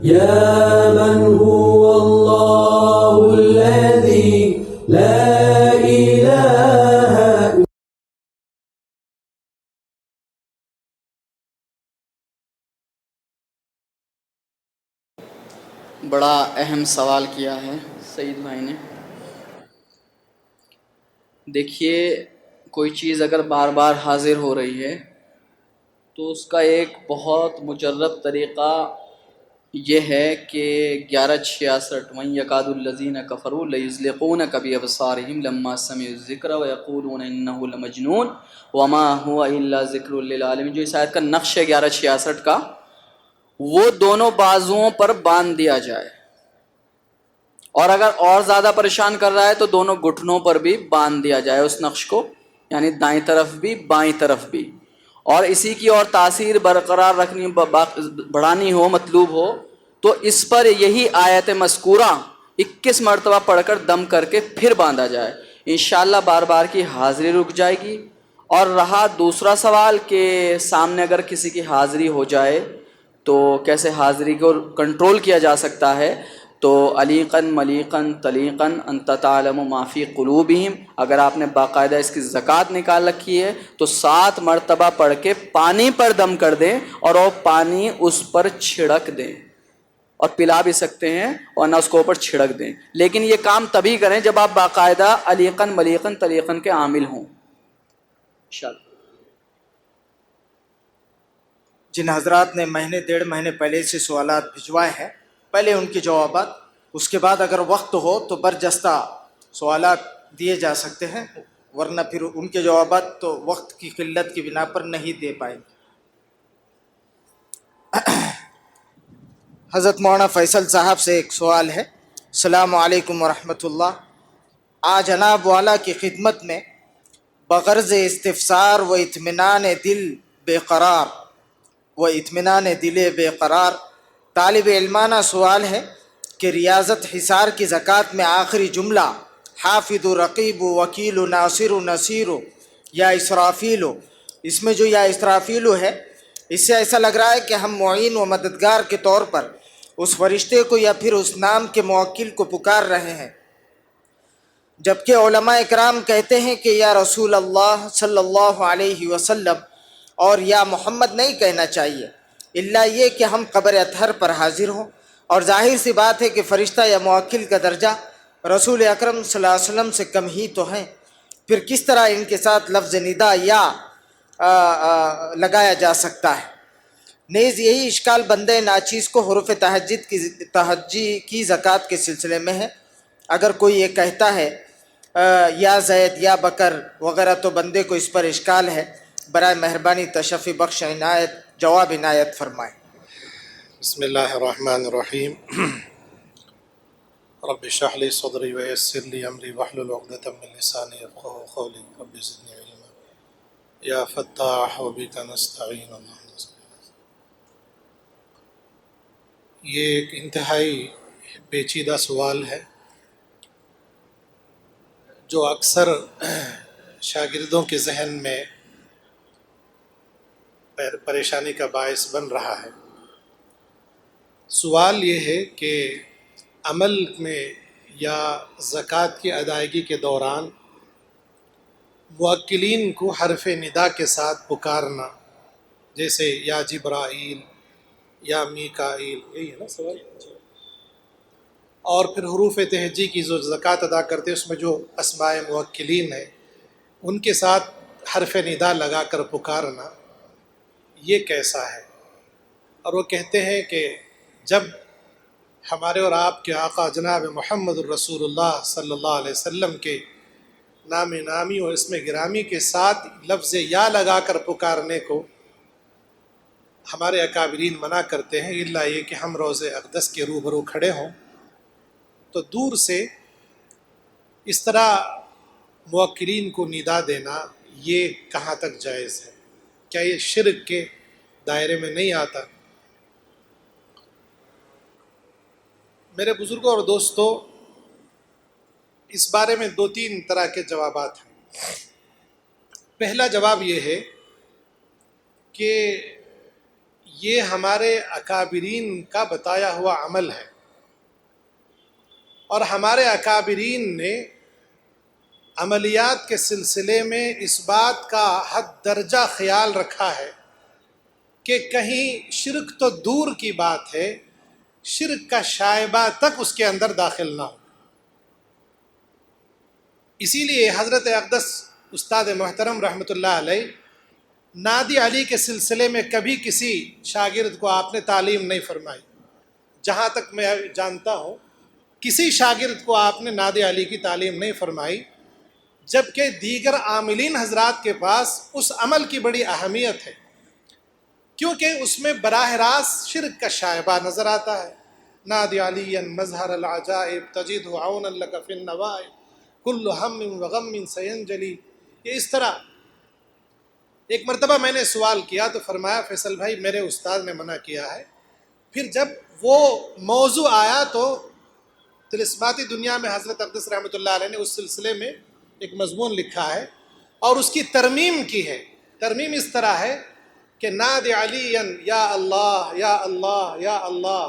يا من هو الله الذي لا إله. بڑا اہم سوال کیا ہے سعید بھائی نے. دیکھیے، کوئی چیز اگر بار بار حاضر ہو رہی ہے تو اس کا ایک بہت مجرب طریقہ یہ ہے کہ 1166 وَإِن يَكَادُ الَّذِينَ كَفَرُوا لَيُزْلِقُونَكَ بِأَبْصَارِهِمْ لَمَّا سَمِعُوا الذِّكْرَ وَيَقُولُونَ إِنَّهُ لَمَجْنُونٌ وَمَا هُوَ إِلَّا ذِكْرٌ لِّلْعَالَمِينَ. جو اس آیت کا نقش ہے 1166 کا، وہ دونوں بازوؤں پر باندھ دیا جائے، اور اگر اور زیادہ پریشان کر رہا ہے تو دونوں گھٹنوں پر بھی باندھ دیا جائے اس نقش کو، یعنی دائیں طرف بھی بائیں طرف بھی. اور اسی کی اور تاثیر برقرار رکھنی، بڑھانی ہو، مطلوب ہو، تو اس پر یہی آیت مذکورہ 21 مرتبہ پڑھ کر دم کر کے پھر باندھا جائے. انشاءاللہ بار بار کی حاضری رک جائے گی. اور رہا دوسرا سوال کہ سامنے اگر کسی کی حاضری ہو جائے تو کیسے حاضری کو کنٹرول کیا جا سکتا ہے، تو علیقاً ملیقاً طلیقاً انت تعلم ما فی قلوبہم، اگر آپ نے باقاعدہ اس کی زکوٰۃ نکال رکھی ہے تو 7 مرتبہ پڑھ کے پانی پر دم کر دیں اور وہ پانی اس پر چھڑک دیں، اور پلا بھی سکتے ہیں اور نہ اس کو اوپر چھڑک دیں. لیکن یہ کام تبھی کریں جب آپ باقاعدہ علیقاً ملیقاً طلیقاً کے عامل ہوں. انشاءاللہ. جن حضرات نے مہینے 1.5 مہینے پہلے سے سوالات بھجوائے ہیں، پہلے ان کے جوابات، اس کے بعد اگر وقت ہو تو برجستہ سوالات دیے جا سکتے ہیں، ورنہ پھر ان کے جوابات تو وقت کی قلت کی بنا پر نہیں دے پائیں گے. حضرت مولانا فیصل صاحب سے ایک سوال ہے. السلام علیکم ورحمۃ اللہ. آج جناب والا کی خدمت میں بغرض استفسار و اطمینان دل بے قرار طالب علمانہ سوال ہے کہ ریاضت حصار کی زکوٰۃ میں آخری جملہ حافظ و رقیب و وکیل و ناصر و نصیر و یا اسرافیل ہو، اس میں جو یا اسرافیل ہے، اس سے ایسا لگ رہا ہے کہ ہم معین و مددگار کے طور پر اس فرشتے کو یا پھر اس نام کے موکل کو پکار رہے ہیں، جبکہ علماء اکرام کہتے ہیں کہ یا رسول اللہ صلی اللہ علیہ وسلم اور یا محمد نہیں کہنا چاہیے، الا یہ کہ ہم قبر اطہر پر حاضر ہوں. اور ظاہر سی بات ہے کہ فرشتہ یا موکل کا درجہ رسول اکرم صلی اللہ علیہ وسلم سے کم ہی تو ہیں، پھر کس طرح ان کے ساتھ لفظ ندا یا لگایا جا سکتا ہے؟ نیز یہی اشکال بندے ناچیز کو حروف تہجی کی زکوٰۃ کے سلسلے میں ہے. اگر کوئی یہ کہتا ہے یا زید یا بکر وغیرہ تو بندے کو اس پر اشکال ہے. برائے مہربانی تشفی بخش عنایت جواب عنایت فرمائیں. بسم اللہ الرحمن الرحیم. رب اشرح لی صدری ویسر لی امری واحلل عقدۃ من لسانی یفقہوا قولی. رب زدنی علما یا فتاح وبک نستعین. یہ ایک انتہائی پیچیدہ سوال ہے جو اکثر شاگردوں کے ذہن میں پریشانی کا باعث بن رہا ہے. سوال یہ ہے کہ عمل میں یا زکوٰۃ کی ادائیگی کے دوران موکلین کو حرف ندا کے ساتھ پکارنا، جیسے یا جبرائیل یا میکائیل، یہی ہے نا سوال، اور پھر حروف تہجی کی جو زکوٰۃ ادا کرتے ہیں اس میں جو اسماء موکلین ہیں ان کے ساتھ حرف ندا لگا کر پکارنا، یہ کیسا ہے؟ اور وہ کہتے ہیں کہ جب ہمارے اور آپ کے آقا جناب محمد الرسول اللہ صلی اللہ علیہ وسلم کے نام نامی اور اسم گرامی کے ساتھ لفظ یا لگا کر پکارنے کو ہمارے اکابرین منع کرتے ہیں، الا یہ کہ ہم روضہ اقدس کے روبرو کھڑے ہوں، تو دور سے اس طرح موکلین کو ندا دینا یہ کہاں تک جائز ہے؟ کیا یہ شرک کے دائرے میں نہیں آتا؟ میرے بزرگوں اور دوستوں، اس بارے میں 2-3 طرح کے جوابات ہیں. پہلا جواب یہ ہے کہ یہ ہمارے اکابرین کا بتایا ہوا عمل ہے، اور ہمارے اکابرین نے عملیات کے سلسلے میں اس بات کا حد درجہ خیال رکھا ہے کہ کہیں شرک تو دور کی بات ہے، شرک کا شائبہ تک اس کے اندر داخل نہ ہو۔ اسی لیے حضرت اقدس استاد محترم رحمۃ اللہ علیہ نادی علی کے سلسلے میں کبھی کسی شاگرد کو آپ نے تعلیم نہیں فرمائی، جہاں تک میں جانتا ہوں کسی شاگرد کو آپ نے نادی علی کی تعلیم نہیں فرمائی، جبکہ دیگر عاملین حضرات کے پاس اس عمل کی بڑی اہمیت ہے، کیونکہ اس میں براہ راست شرک کا شائبہ نظر آتا ہے۔ نادی علی مظہر العجائب تجد عونا لک فی النوائب کل ہم وغم سینجلی۔ یہ اس طرح ایک مرتبہ میں نے سوال کیا تو فرمایا فیصل بھائی میرے استاد نے منع کیا ہے، پھر جب وہ موضوع آیا تو طلسماتی دنیا میں حضرت اقدس رحمۃ اللہ علیہ نے اس سلسلے میں ایک مضمون لکھا ہے اور اس کی ترمیم کی ہے۔ ترمیم اس طرح ہے کہ نادی علی یا اللہ یا اللہ یا اللہ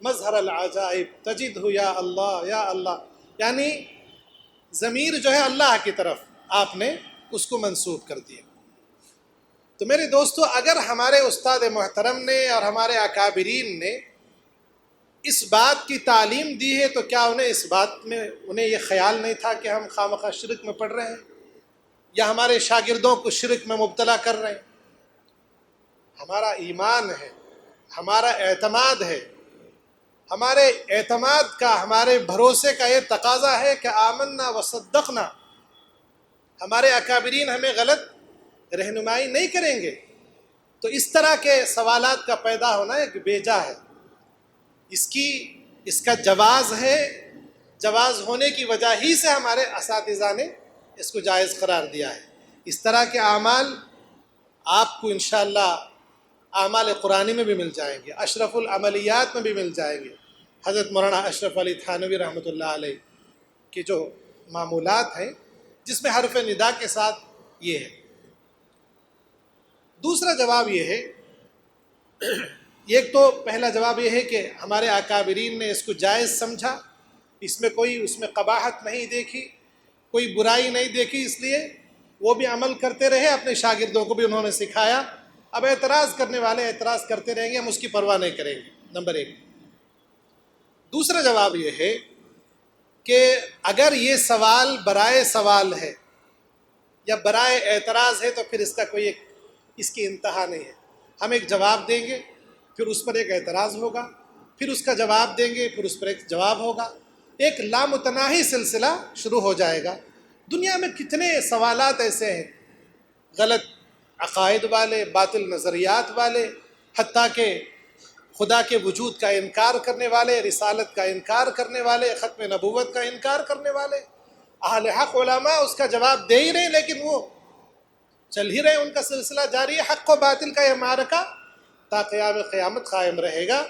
مظہر العجائب تجدہ یا اللہ یا اللہ، یعنی ضمیر جو ہے اللہ کی طرف آپ نے اس کو منسوب کر دیا۔ تو میرے دوستو، اگر ہمارے استاد محترم نے اور ہمارے اکابرین نے اس بات کی تعلیم دی ہے تو کیا انہیں اس بات میں یہ خیال نہیں تھا کہ ہم خواہ شرک میں پڑ رہے ہیں یا ہمارے شاگردوں کو شرک میں مبتلا کر رہے ہیں؟ ہمارا ایمان ہے، ہمارا اعتماد ہے، ہمارے اعتماد کا، ہمارے بھروسے کا یہ تقاضا ہے کہ آمنا وصدقنا۔ ہمارے اکابرین ہمیں غلط رہنمائی نہیں کریں گے، تو اس طرح کے سوالات کا پیدا ہونا ایک بیجا ہے۔ اس کا جواز ہے، جواز ہونے کی وجہ ہی سے ہمارے اساتذہ نے اس کو جائز قرار دیا ہے۔ اس طرح کے اعمال آپ کو انشاءاللہ اعمال قرآنی میں بھی مل جائیں گے، اشرف العملیات میں بھی مل جائیں گے۔ حضرت مولانا اشرف علی تھانوی رحمۃ اللہ علیہ کے جو معمولات ہیں جس میں حرف ندا کے ساتھ یہ ہے۔ دوسرا جواب یہ ہے، ایک تو پہلا جواب یہ ہے کہ ہمارے اکابرین نے اس کو جائز سمجھا، اس میں قباحت نہیں دیکھی، کوئی برائی نہیں دیکھی، اس لیے وہ بھی عمل کرتے رہے، اپنے شاگردوں کو بھی انہوں نے سکھایا۔ اب اعتراض کرنے والے اعتراض کرتے رہیں گے، ہم اس کی پرواہ نہیں کریں گے، نمبر ایک۔ دوسرا جواب یہ ہے کہ اگر یہ سوال برائے سوال ہے یا برائے اعتراض ہے تو پھر اس کی انتہا نہیں ہے۔ ہم ایک جواب دیں گے، پھر اس پر ایک اعتراض ہوگا، پھر اس کا جواب دیں گے، پھر اس پر ایک جواب ہوگا، ایک لامتناہی سلسلہ شروع ہو جائے گا۔ دنیا میں کتنے سوالات ایسے ہیں، غلط عقائد والے، باطل نظریات والے، حتیٰ کہ خدا کے وجود کا انکار کرنے والے، رسالت کا انکار کرنے والے، ختم نبوت کا انکار کرنے والے۔ اہل حق علماء اس کا جواب دے ہی رہے، لیکن وہ چل ہی رہے، ان کا سلسلہ جاری ہے۔ حق و باطل کا یہ معرکہ تا قیام قیامت قائم رہے گا۔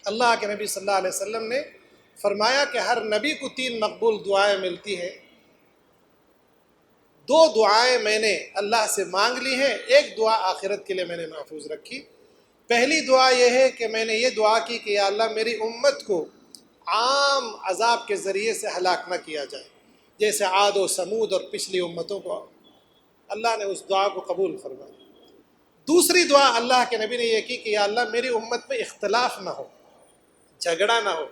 اللہ کے نبی صلی اللہ علیہ وسلم نے فرمایا کہ ہر نبی کو 3 مقبول دعائیں ملتی ہیں۔ 2 دعائیں میں نے اللہ سے مانگ لی ہیں، ایک دعا آخرت کے لیے میں نے محفوظ رکھی۔ پہلی دعا یہ ہے کہ میں نے یہ دعا کی کہ یا اللہ میری امت کو عام عذاب کے ذریعے سے ہلاک نہ کیا جائے، جیسے عاد و سمود اور پچھلی امتوں کو۔ اللہ نے اس دعا کو قبول فرمایا۔ دوسری دعا اللہ کے نبی نے یہ کی کہ یا اللہ میری امت میں اختلاف نہ ہو، جھگڑا نہ ہو،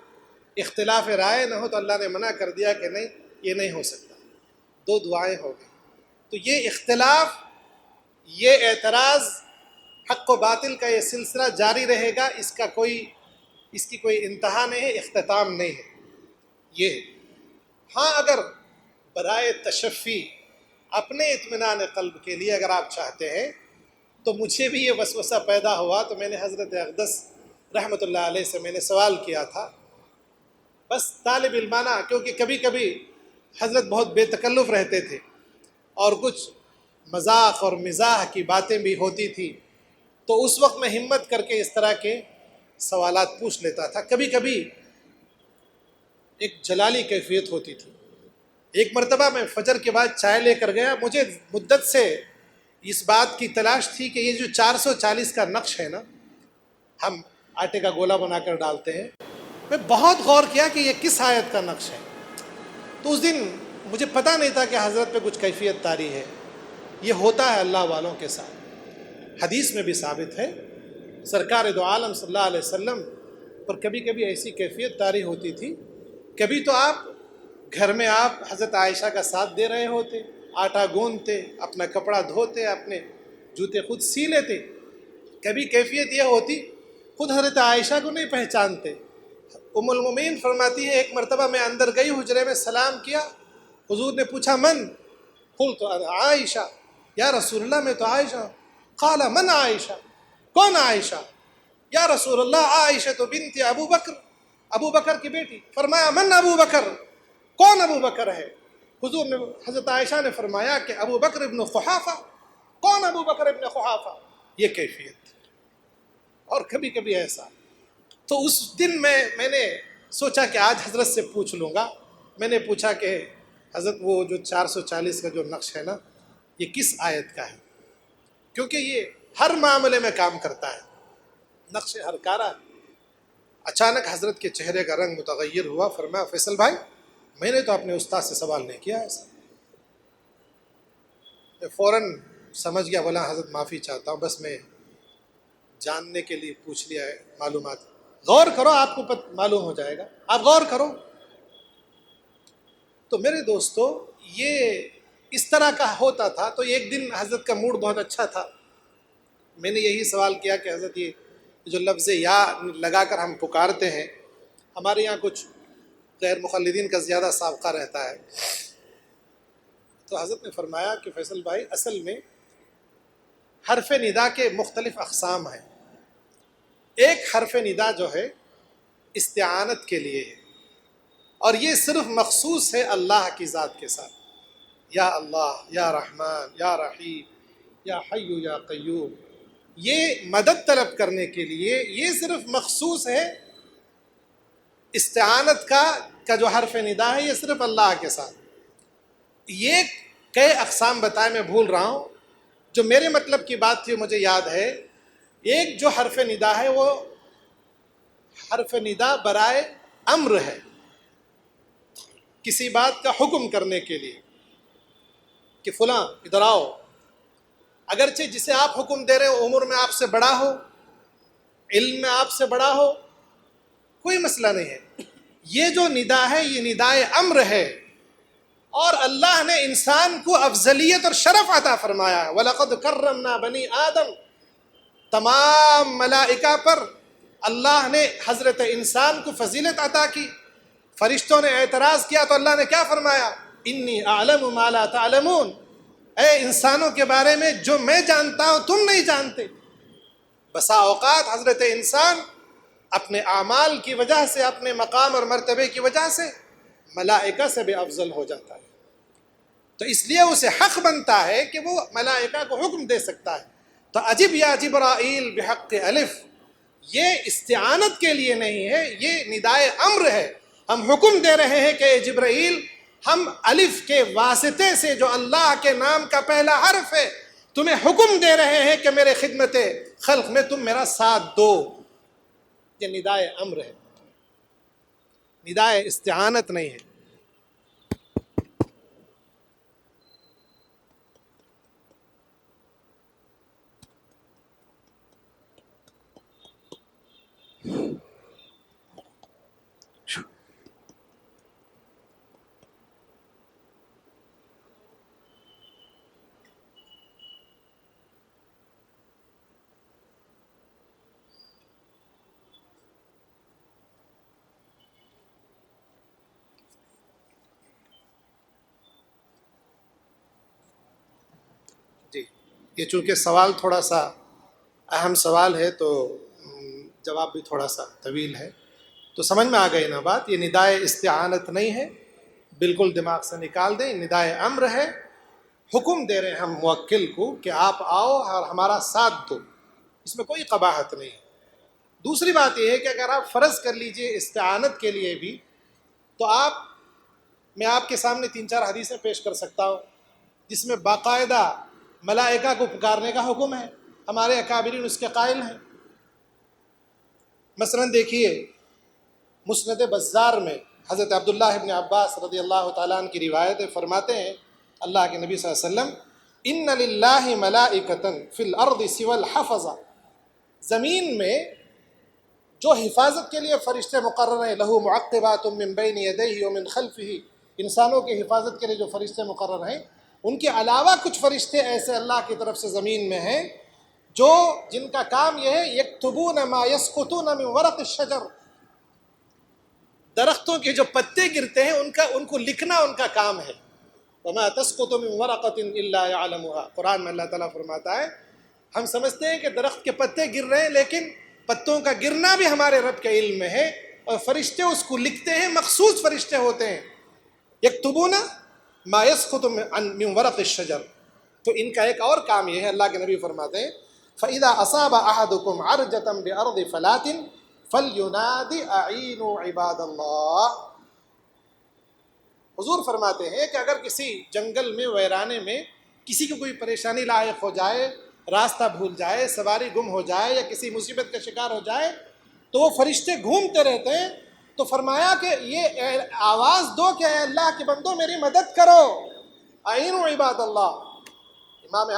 اختلاف رائے نہ ہو، تو اللہ نے منع کر دیا کہ نہیں، یہ نہیں ہو سکتا۔ 2 دعائیں ہو گئی۔ تو یہ اختلاف، یہ اعتراض، حق و باطل کا یہ سلسلہ جاری رہے گا، اس کی کوئی انتہا نہیں ہے، اختتام نہیں ہے۔ یہ ہاں، اگر برائے تشفی اپنے اطمینان قلب کے لیے اگر آپ چاہتے ہیں تو مجھے بھی یہ وسوسہ پیدا ہوا تو میں نے حضرت اقدس رحمۃ اللہ علیہ سے میں نے سوال کیا تھا، بس طالب علمانہ، کیونکہ کبھی کبھی حضرت بہت بے تکلف رہتے تھے اور کچھ مذاق اور مزاح کی باتیں بھی ہوتی تھی، تو اس وقت میں ہمت کر کے اس طرح کے سوالات پوچھ لیتا تھا۔ کبھی کبھی ایک جلالی کیفیت ہوتی تھی۔ ایک مرتبہ میں فجر کے بعد چائے لے کر گیا، مجھے مدت سے اس بات کی تلاش تھی کہ یہ جو 440 کا نقش ہے نا، ہم آٹے کا گولا بنا کر ڈالتے ہیں. میں بہت غور کیا کہ یہ کس آیت کا نقش ہے. تو اس دن مجھے پتہ نہیں تھا کہ حضرت پہ کچھ کیفیت طاری ہے. یہ ہوتا ہے اللہ والوں کے ساتھ. حدیث میں بھی ثابت ہے سرکار دو عالم صلی اللہ علیہ وسلم پر کبھی کبھی ایسی کیفیت طاری ہوتی تھی. کبھی تو آپ گھر میں آپ حضرت عائشہ کا ساتھ دے رہے ہوتے، آٹا گوندتے، اپنا کپڑا دھوتے، اپنے جوتے خود سی لیتے. کبھی کیفیت یہ ہوتی خود حضرت عائشہ کو نہیں پہچانتے. ام المومنین فرماتی ہے ایک مرتبہ میں اندر گئی، حجرے میں سلام کیا، حضور نے پوچھا من؟ قلت عائشہ. یا رسول اللہ میں تو عائشہ ہوں. قال من عائشہ؟ کون عائشہ؟ یا رسول اللہ عائشہ تو بنت ابو بکر، ابو بکر کی بیٹی. فرمایا من ابو بکر؟ کون ابو بکر ہے؟ حضور نے حضرت عائشہ نے فرمایا کہ ابو بکر ابن قحافہ. کون ابو بکر ابن قحافہ؟ یہ کیفیت. اور کبھی کبھی ایسا. تو اس دن میں نے سوچا کہ آج حضرت سے پوچھ لوں گا. میں نے پوچھا کہ حضرت وہ جو 440 کا جو نقش ہے نا، یہ کس آیت کا ہے؟ کیونکہ یہ ہر معاملے میں کام کرتا ہے. نقش ہر کارا. اچانک حضرت کے چہرے کا رنگ متغیر ہوا. فرمایا فیصل بھائی میں نے تو اپنے استاد سے سوال نہیں کیا ایسا. میں فوراً سمجھ گیا، بولا حضرت معافی چاہتا ہوں، بس میں جاننے کے لیے پوچھ لیا ہے معلومات. غور کرو آپ کو معلوم ہو جائے گا، آپ غور کرو. تو میرے دوستو یہ اس طرح کا ہوتا تھا. تو ایک دن حضرت کا موڈ بہت اچھا تھا. میں نے یہی سوال کیا کہ حضرت یہ جو لفظ یا لگا کر ہم پکارتے ہیں، ہمارے یہاں کچھ غیر مخلدین کا زیادہ سابقہ رہتا ہے. تو حضرت نے فرمایا کہ فیصل بھائی اصل میں حرف ندا کے مختلف اقسام ہیں. ایک حرف ندا جو ہے استعانت کے لیے ہے، اور یہ صرف مخصوص ہے اللہ کی ذات کے ساتھ. یا اللہ، یا رحمان، یا رحیم، یا حی یا قیوم. یہ مدد طلب کرنے کے لیے یہ صرف مخصوص ہے استعانت کا جو حرف ندا ہے، یہ صرف اللہ کے ساتھ. یہ کئی اقسام بتائے، میں بھول رہا ہوں. جو میرے مطلب کی بات تھی مجھے یاد ہے. ایک جو حرف ندا ہے وہ حرف ندا برائے امر ہے، کسی بات کا حکم کرنے کے لیے کہ فلاں ادھر آؤ. اگرچہ جسے آپ حکم دے رہے ہو عمر میں آپ سے بڑا ہو، علم میں آپ سے بڑا ہو، کوئی مسئلہ نہیں ہے. یہ جو ندا ہے یہ ندائے امر ہے، اور اللہ نے انسان کو افضلیت اور شرف عطا فرمایا ہے. وَلَقَدْ كَرَّمْنَا بَنِي آدم. تمام ملائکہ پر اللہ نے حضرت انسان کو فضیلت عطا کی. فرشتوں نے اعتراض کیا تو اللہ نے کیا فرمایا؟ انی اعلم ما لا تعلمون. اے انسانوں کے بارے میں جو میں جانتا ہوں تم نہیں جانتے. بسا اوقات حضرت انسان اپنے اعمال کی وجہ سے، اپنے مقام اور مرتبے کی وجہ سے ملائکہ سے بھی افضل ہو جاتا ہے. تو اس لیے اسے حق بنتا ہے کہ وہ ملائکہ کو حکم دے سکتا ہے. تو عجب یا جبرائیل بحق الف، یہ استعانت کے لیے نہیں ہے، یہ ندائے امر ہے. ہم حکم دے رہے ہیں کہ اے جبرائیل، ہم الف کے واسطے سے جو اللہ کے نام کا پہلا حرف ہے تمہیں حکم دے رہے ہیں کہ میرے خدمت خلق میں تم میرا ساتھ دو. یہ ندائے امر ہے، ندائے استعانت نہیں ہے. جی، یہ چونکہ سوال تھوڑا سا اہم سوال ہے تو جواب بھی تھوڑا سا طویل ہے، تو سمجھ میں آ گئی نا بات. یہ ندائے استعانت نہیں ہے، بالکل دماغ سے نکال دیں. ندائے امر ہے، حکم دے رہے ہیں ہم موکل کو کہ آپ آؤ اور ہمارا ساتھ دو. اس میں کوئی قباحت نہیں ہے. دوسری بات یہ ہے کہ اگر آپ فرض کر لیجئے استعانت کے لیے بھی، تو میں آپ کے سامنے 3-4 حدیثیں پیش کر سکتا ہوں جس میں باقاعدہ ملائکہ کو پکارنے کا حکم ہے. ہمارے اکابرین اس کے قائل ہیں. مثلا دیکھیے مسند بزار میں حضرت عبداللہ ابن عباس رضی اللہ تعالیٰ عنہ کی روایت ہے، فرماتے ہیں اللہ کے نبی صلی اللہ علیہ وسلم ان للہ ملائکۃ فی الارض سوى الحفظہ، زمین میں جو حفاظت کے لیے فرشتے مقرر ہیں، لہو معقبات من بین یدیہ ومن خلفہ، انسانوں کی حفاظت کے لیے جو فرشتے مقرر ہیں، ان کے علاوہ کچھ فرشتے ایسے اللہ کی طرف سے زمین میں ہیں جو جن کا کام یہ ہے یکتبون ما یسقطون من ورق الشجر، درختوں کے جو پتے گرتے ہیں ان کو لکھنا ان کا کام ہے. وما تسقط من ورقۃ الا یعلمها، قرآن میں اللہ تعالیٰ فرماتا ہے ہم سمجھتے ہیں کہ درخت کے پتے گر رہے ہیں، لیکن پتوں کا گرنا بھی ہمارے رب کے علم میں ہے، اور فرشتے اس کو لکھتے ہیں، مخصوص فرشتے ہوتے ہیں. یکتبون ما یسقط من ورق الشجر، تو ان کا ایک اور کام یہ ہے، اللہ کے نبی فرماتے ہیں فَإِذَا أَصَابَ أَحَدُكُمْ عَرْجَةً بِأَرْضِ فَلَاتٍ فَلْيُنَادِ أَعِينُوا عِبَادَ اللَّهِ. حضور فرماتے ہیں کہ اگر کسی جنگل میں ویرانے میں کسی کو کوئی پریشانی لاحق ہو جائے، راستہ بھول جائے، سواری گم ہو جائے یا کسی مصیبت کا شکار ہو جائے، تو وہ فرشتے گھومتے رہتے ہیں. تو فرمایا کہ یہ آواز دو کہ اے اللہ کے بندو میری مدد کرو، اعینوا عباد اللہ. امام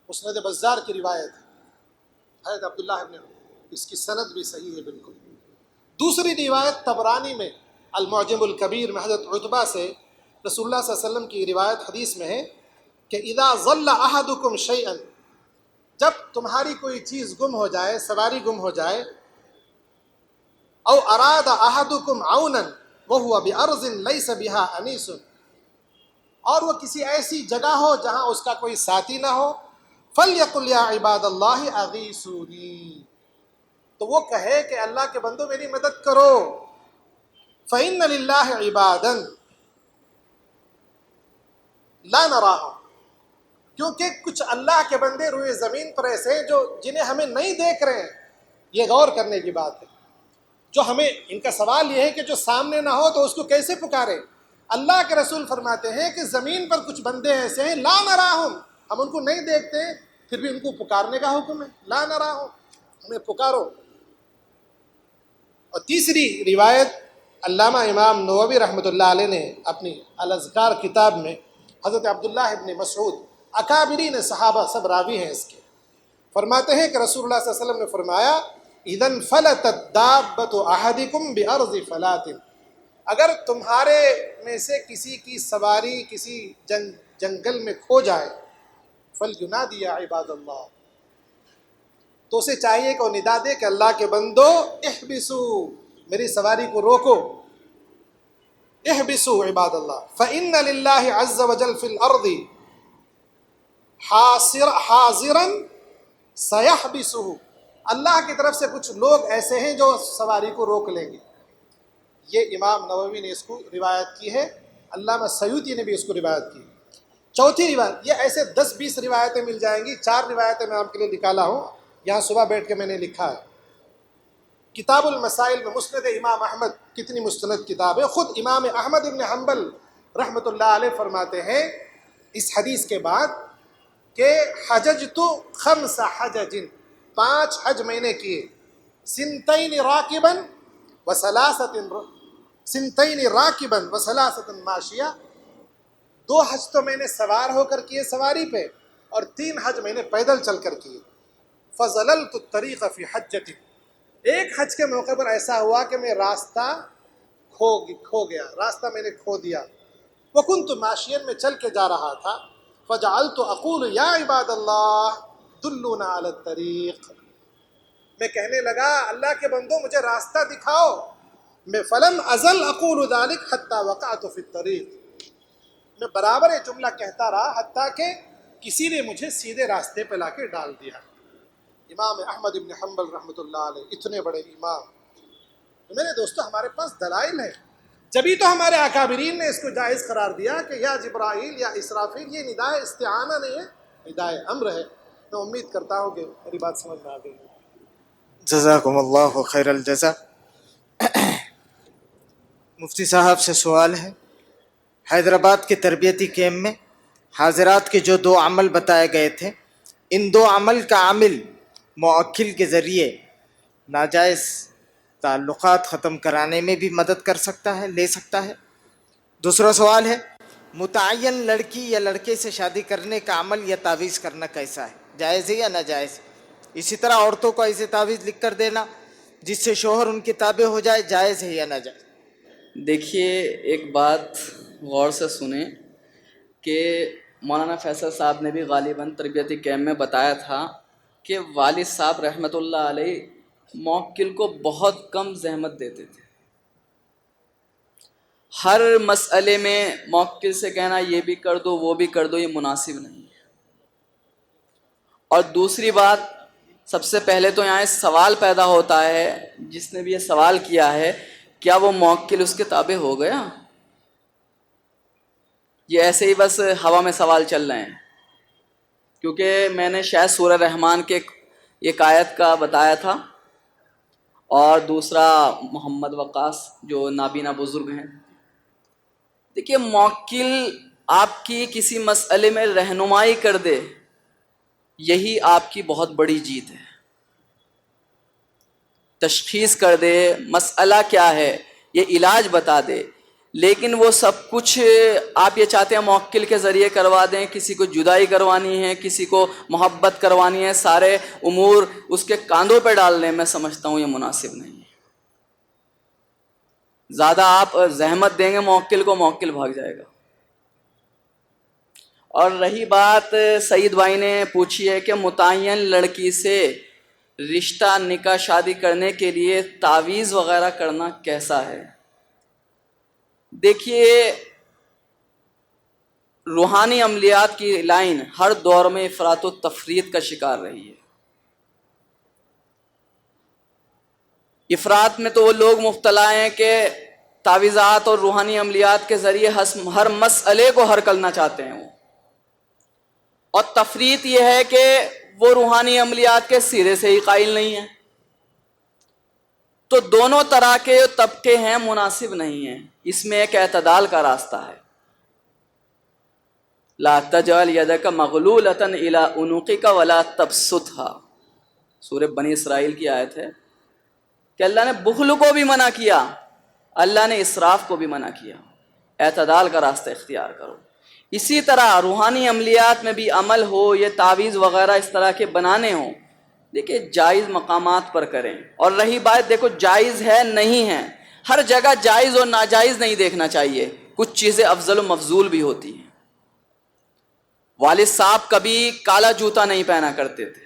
مسند بزار کی روایت ہے، حضرت عبداللہ ابن، اس کی سند بھی صحیح ہے بالکل. دوسری روایت طبرانی میں المعجم الکبیر میں حضرت عتبہ سے رسول اللہ صلی اللہ علیہ وسلم کی روایت حدیث میں ہے کہ اذا ضل احدکم شیئا، جب تمہاری کوئی چیز گم ہو جائے، سواری گم ہو جائے، او اراد احدکم عونا وهو بارض ليس بها انیس، اور وہ کسی ایسی جگہ ہو جہاں اس کا کوئی ساتھی نہ ہو، فلیقل یا عباد اللہ اغیثونی، تو وہ کہے کہ اللہ کے بندو میری مدد کرو. فإن للہ عبادا لا نراہم، کیونکہ کچھ اللہ کے بندے روئے زمین پر ایسے ہیں جو جنہیں ہمیں نہیں دیکھ رہے ہیں. یہ غور کرنے کی بات ہے. جو ہمیں ان کا سوال یہ ہے کہ جو سامنے نہ ہو تو اس کو کیسے پکارے. اللہ کے رسول فرماتے ہیں کہ زمین پر کچھ بندے ایسے ہیں لا نراہم، ہم ان کو نہیں دیکھتے ہیں، پھر بھی ان کو پکارنے کا حکم ہے، لا نراہم، ہمیں پکارو. اور تیسری روایت علامہ امام نووی رحمۃ اللہ علیہ نے اپنی الاذکار کتاب میں حضرت عبداللہ ابن مسعود، اکابرین صحابہ سب راوی ہیں اس کے، فرماتے ہیں کہ رسول اللہ صلی اللہ علیہ وسلم نے فرمایا اذا انفلتت دابۃ احدکم بارض فلات، اگر تمہارے میں سے کسی کی سواری کسی جنگل میں کھو جائے، فلینادی یا عباد اللہ، تو اسے چاہیے کہ وہ ندا دے کہ اللہ کے بندو احبسو، میری سواری کو روکو. احبسو عباد اللہ فإن للہ عز وجل فی الارض حاضرا سیحبسہ، اللہ کی طرف سے کچھ لوگ ایسے ہیں جو سواری کو روک لیں گے. یہ امام نووی نے اس کو روایت کی ہے، علامہ سیوطی نے بھی اس کو روایت کی. چوتھی روایت، یہ ایسے 10-20 روایتیں مل جائیں گی، 4 روایتیں میں آپ کے لیے نکالا ہوں، یہاں صبح بیٹھ کے میں نے لکھا ہے. کتاب المسائل میں مسند امام احمد، کتنی مستند کتاب ہے. خود امام احمد ابن حنبل رحمۃ اللہ علیہ فرماتے ہیں اس حدیث کے بعد کہ حججت 5 حجج، 5 حج میں نے کیے، سنتین راکبا وثلاثۃ ماشیہ، 2 حج تو میں نے سوار ہو کر کیے سواری پہ، اور 3 حج میں نے پیدل چل کر کیے. فضللت الطریق فی حجۃ، ایک حج کے موقع پر ایسا ہوا کہ میں راستہ کھو گیا، راستہ میں نے کھو دیا. وکنت ماشیا، میں چل کے جا رہا تھا. فجعلت اقول یا عباد اللہ دلونا علی الطریق، میں کہنے لگا اللہ کے بندو مجھے راستہ دکھاؤ. میں فلم ازل اقول ذلك حتی وقعت فی الطریق، میں برابر یہ جملہ کہتا رہا حتیٰ کہ کسی نے مجھے سیدھے راستے پہ لا کے ڈال دیا. امام احمد ابن حنبل رحمۃ اللہ علیہ، اتنے بڑے امام. تو میرے دوستو ہمارے پاس دلائل ہیں، جبھی تو ہمارے اکابرین نے اس کو جائز قرار دیا کہ یا جبرائیل یا اسرافیل، یہ ندائے استعانہ نہیں ہے، ندائے امر ہے. میں امید کرتا ہوں کہ میری بات سمجھ میں آ گئی. جزاکم اللہ خیر الجزا. مفتی صاحب سے سوال ہے، حیدرآباد کے تربیتی کیمپ میں حاضرات کے جو 2 عمل بتائے گئے تھے، ان 2 عمل کا عامل موکل کے ذریعے ناجائز تعلقات ختم کرانے میں بھی مدد کر سکتا ہے، لے سکتا ہے۔ دوسرا سوال ہے، متعین لڑکی یا لڑکے سے شادی کرنے کا عمل یا تعویذ کرنا کیسا ہے، جائز ہے یا ناجائز؟ اسی طرح عورتوں کو ایسے تعویذ لکھ کر دینا جس سے شوہر ان کے تابع ہو جائے، جائز ہے یا ناجائز؟ دیکھیے ایک بات غور سے سنیں کہ مولانا فیصل صاحب نے بھی غالباً تربیتی کیمپ میں بتایا تھا کہ والد صاحب رحمۃ اللہ علیہ موکل کو بہت کم زحمت دیتے تھے۔ ہر مسئلے میں موکل سے کہنا یہ بھی کر دو وہ بھی کر دو، یہ مناسب نہیں ہے۔ اور دوسری بات، سب سے پہلے تو یہاں سوال پیدا ہوتا ہے، جس نے بھی یہ سوال کیا ہے، کیا وہ موکل اس کے تابع ہو گیا؟ یہ ایسے ہی بس ہوا میں سوال چل رہے ہیں، کیونکہ میں نے شاید سورہ رحمان کے ایک آیت کا بتایا تھا، اور دوسرا محمد وقاص جو نابینا بزرگ ہیں۔ دیکھیے موکل آپ کی کسی مسئلے میں رہنمائی کر دے، یہی آپ کی بہت بڑی جیت ہے۔ تشخیص کر دے مسئلہ کیا ہے، یہ علاج بتا دے، لیکن وہ سب کچھ آپ یہ چاہتے ہیں موکل کے ذریعے کروا دیں، کسی کو جدائی کروانی ہے، کسی کو محبت کروانی ہے، سارے امور اس کے کاندھوں پہ ڈال دیں، میں سمجھتا ہوں یہ مناسب نہیں ہے۔ زیادہ آپ زحمت دیں گے موکل کو، موکل بھاگ جائے گا۔ اور رہی بات سعید بھائی نے پوچھی ہے کہ متعین لڑکی سے رشتہ نکاح شادی کرنے کے لیے تعویذ وغیرہ کرنا کیسا ہے؟ دیکھیے روحانی عملیات کی لائن ہر دور میں افراط و تفریط کا شکار رہی ہے۔ افراط میں تو وہ لوگ مبتلا ہیں کہ تعویذات اور روحانی عملیات کے ذریعے ہر مسئلے کو حل کرنا چاہتے ہیں وہ، اور تفریط یہ ہے کہ وہ روحانی عملیات کے سرے سے ہی قائل نہیں ہیں۔ تو دونوں طرح کے طبقے ہیں، مناسب نہیں ہیں، اس میں ایک اعتدال کا راستہ ہے۔ لا تجعل یدک مغلولۃ الی عنقک ولا تبسطها، سورہ بنی اسرائیل کی آیت ہے کہ اللہ نے بخل کو بھی منع کیا، اللہ نے اسراف کو بھی منع کیا۔ اعتدال کا راستہ اختیار کرو۔ اسی طرح روحانی عملیات میں بھی عمل ہو، یہ تعویذ وغیرہ اس طرح کے بنانے ہوں، دیکھیں جائز مقامات پر کریں۔ اور رہی بات، دیکھو جائز ہے نہیں ہے، ہر جگہ جائز اور ناجائز نہیں دیکھنا چاہیے، کچھ چیزیں افضل و مفضول بھی ہوتی ہیں۔ والد صاحب کبھی کالا جوتا نہیں پہنا کرتے تھے،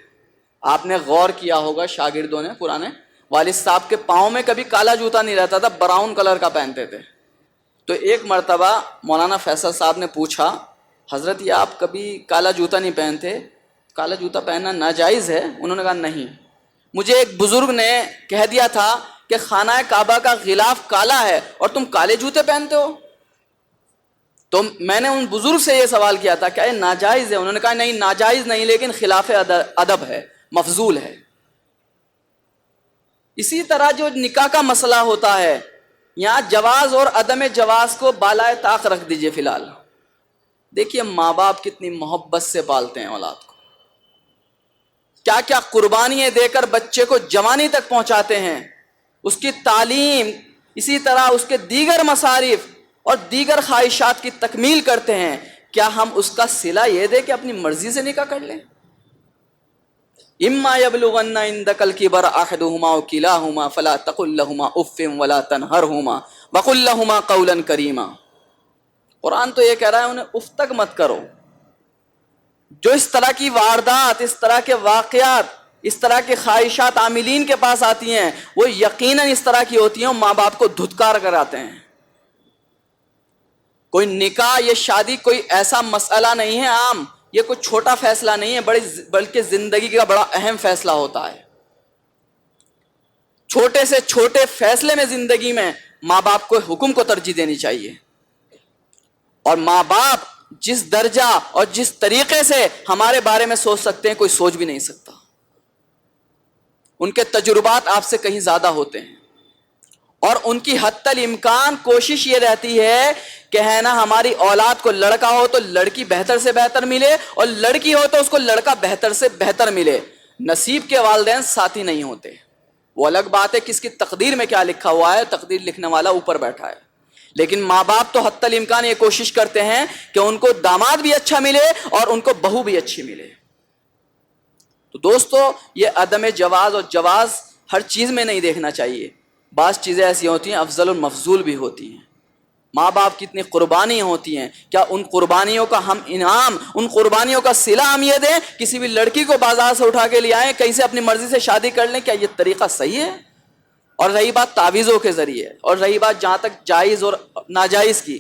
آپ نے غور کیا ہوگا شاگردوں نے پرانے، والد صاحب کے پاؤں میں کبھی کالا جوتا نہیں رہتا تھا، براؤن کلر کا پہنتے تھے۔ تو ایک مرتبہ مولانا فیصل صاحب نے پوچھا، حضرت یہ آپ کبھی کالا جوتا نہیں پہنتے، کالا جوتا پہننا ناجائز ہے؟ انہوں نے کہا نہیں۔ مجھے ایک بزرگ نے کہہ دیا تھا کہ خانہ کعبہ کا غلاف کالا ہے اور تم کالے جوتے پہنتے ہو۔ تو میں نے ان بزرگ سے یہ سوال کیا تھا کہ یہ ناجائز ہے؟ انہوں نے کہا نہیں ناجائز نہیں، لیکن خلاف ادب ہے، مفضول ہے۔ اسی طرح جو نکاح کا مسئلہ ہوتا ہے، یہاں جواز اور عدم جواز کو بالائے طاق رکھ دیجئے فی الحال۔ دیکھیے ماں باپ کتنی محبت سے پالتے ہیں اولاد کو، کیا کیا قربانیاں دے کر بچے کو جوانی تک پہنچاتے ہیں، اس کی تعلیم، اسی طرح اس کے دیگر مصارف اور دیگر خواہشات کی تکمیل کرتے ہیں۔ کیا ہم اس کا صلہ یہ دے کہ اپنی مرضی سے نکاح کر لیں؟ اما یبلغن عندک الکبر احدہما او کلاہما فلا تقل لہما اف ولا تنہرہما وقل لہما قولا کریما۔ قرآن تو یہ کہہ رہا ہے انہیں اف تک مت کرو۔ جو اس طرح کی واردات، اس طرح کے واقعات، اس طرح کے خواہشات عاملین کے پاس آتی ہیں، وہ یقیناً اس طرح کی ہوتی ہیں، ماں باپ کو دھتکار کر آتے ہیں۔ کوئی نکاح، یہ شادی کوئی ایسا مسئلہ نہیں ہے عام، یہ کوئی چھوٹا فیصلہ نہیں ہے، بلکہ زندگی کا بڑا اہم فیصلہ ہوتا ہے۔ چھوٹے سے چھوٹے فیصلے میں زندگی میں ماں باپ کو حکم کو ترجیح دینی چاہیے، اور ماں باپ جس درجہ اور جس طریقے سے ہمارے بارے میں سوچ سکتے ہیں کوئی سوچ بھی نہیں سکتا۔ ان کے تجربات آپ سے کہیں زیادہ ہوتے ہیں، اور ان کی حتی الامکان کوشش یہ رہتی ہے کہ ہے نا ہماری اولاد کو لڑکا ہو تو لڑکی بہتر سے بہتر ملے، اور لڑکی ہو تو اس کو لڑکا بہتر سے بہتر ملے۔ نصیب کے والدین ساتھی نہیں ہوتے، وہ الگ بات ہے کس کی تقدیر میں کیا لکھا ہوا ہے، تقدیر لکھنے والا اوپر بیٹھا ہے. لیکن ماں باپ تو حتی الامکان یہ کوشش کرتے ہیں کہ ان کو داماد بھی اچھا ملے اور ان کو بہو بھی اچھی ملے. تو دوستو یہ عدم جواز اور جواز ہر چیز میں نہیں دیکھنا چاہیے. بعض چیزیں ایسی ہوتی ہیں افضل المفضول بھی ہوتی ہیں. ماں باپ کی اتنی قربانیاں ہوتی ہیں، کیا ان قربانیوں کا ہم انعام، ان قربانیوں کا صلہ ہم یہ دیں؟ کسی بھی لڑکی کو بازار سے اٹھا کے لے آئیں، کہیں سے اپنی مرضی سے شادی کر لیں، کیا یہ طریقہ صحیح ہے؟ اور رہی بات تعویذوں کے ذریعے، اور رہی بات جہاں تک جائز اور ناجائز کی،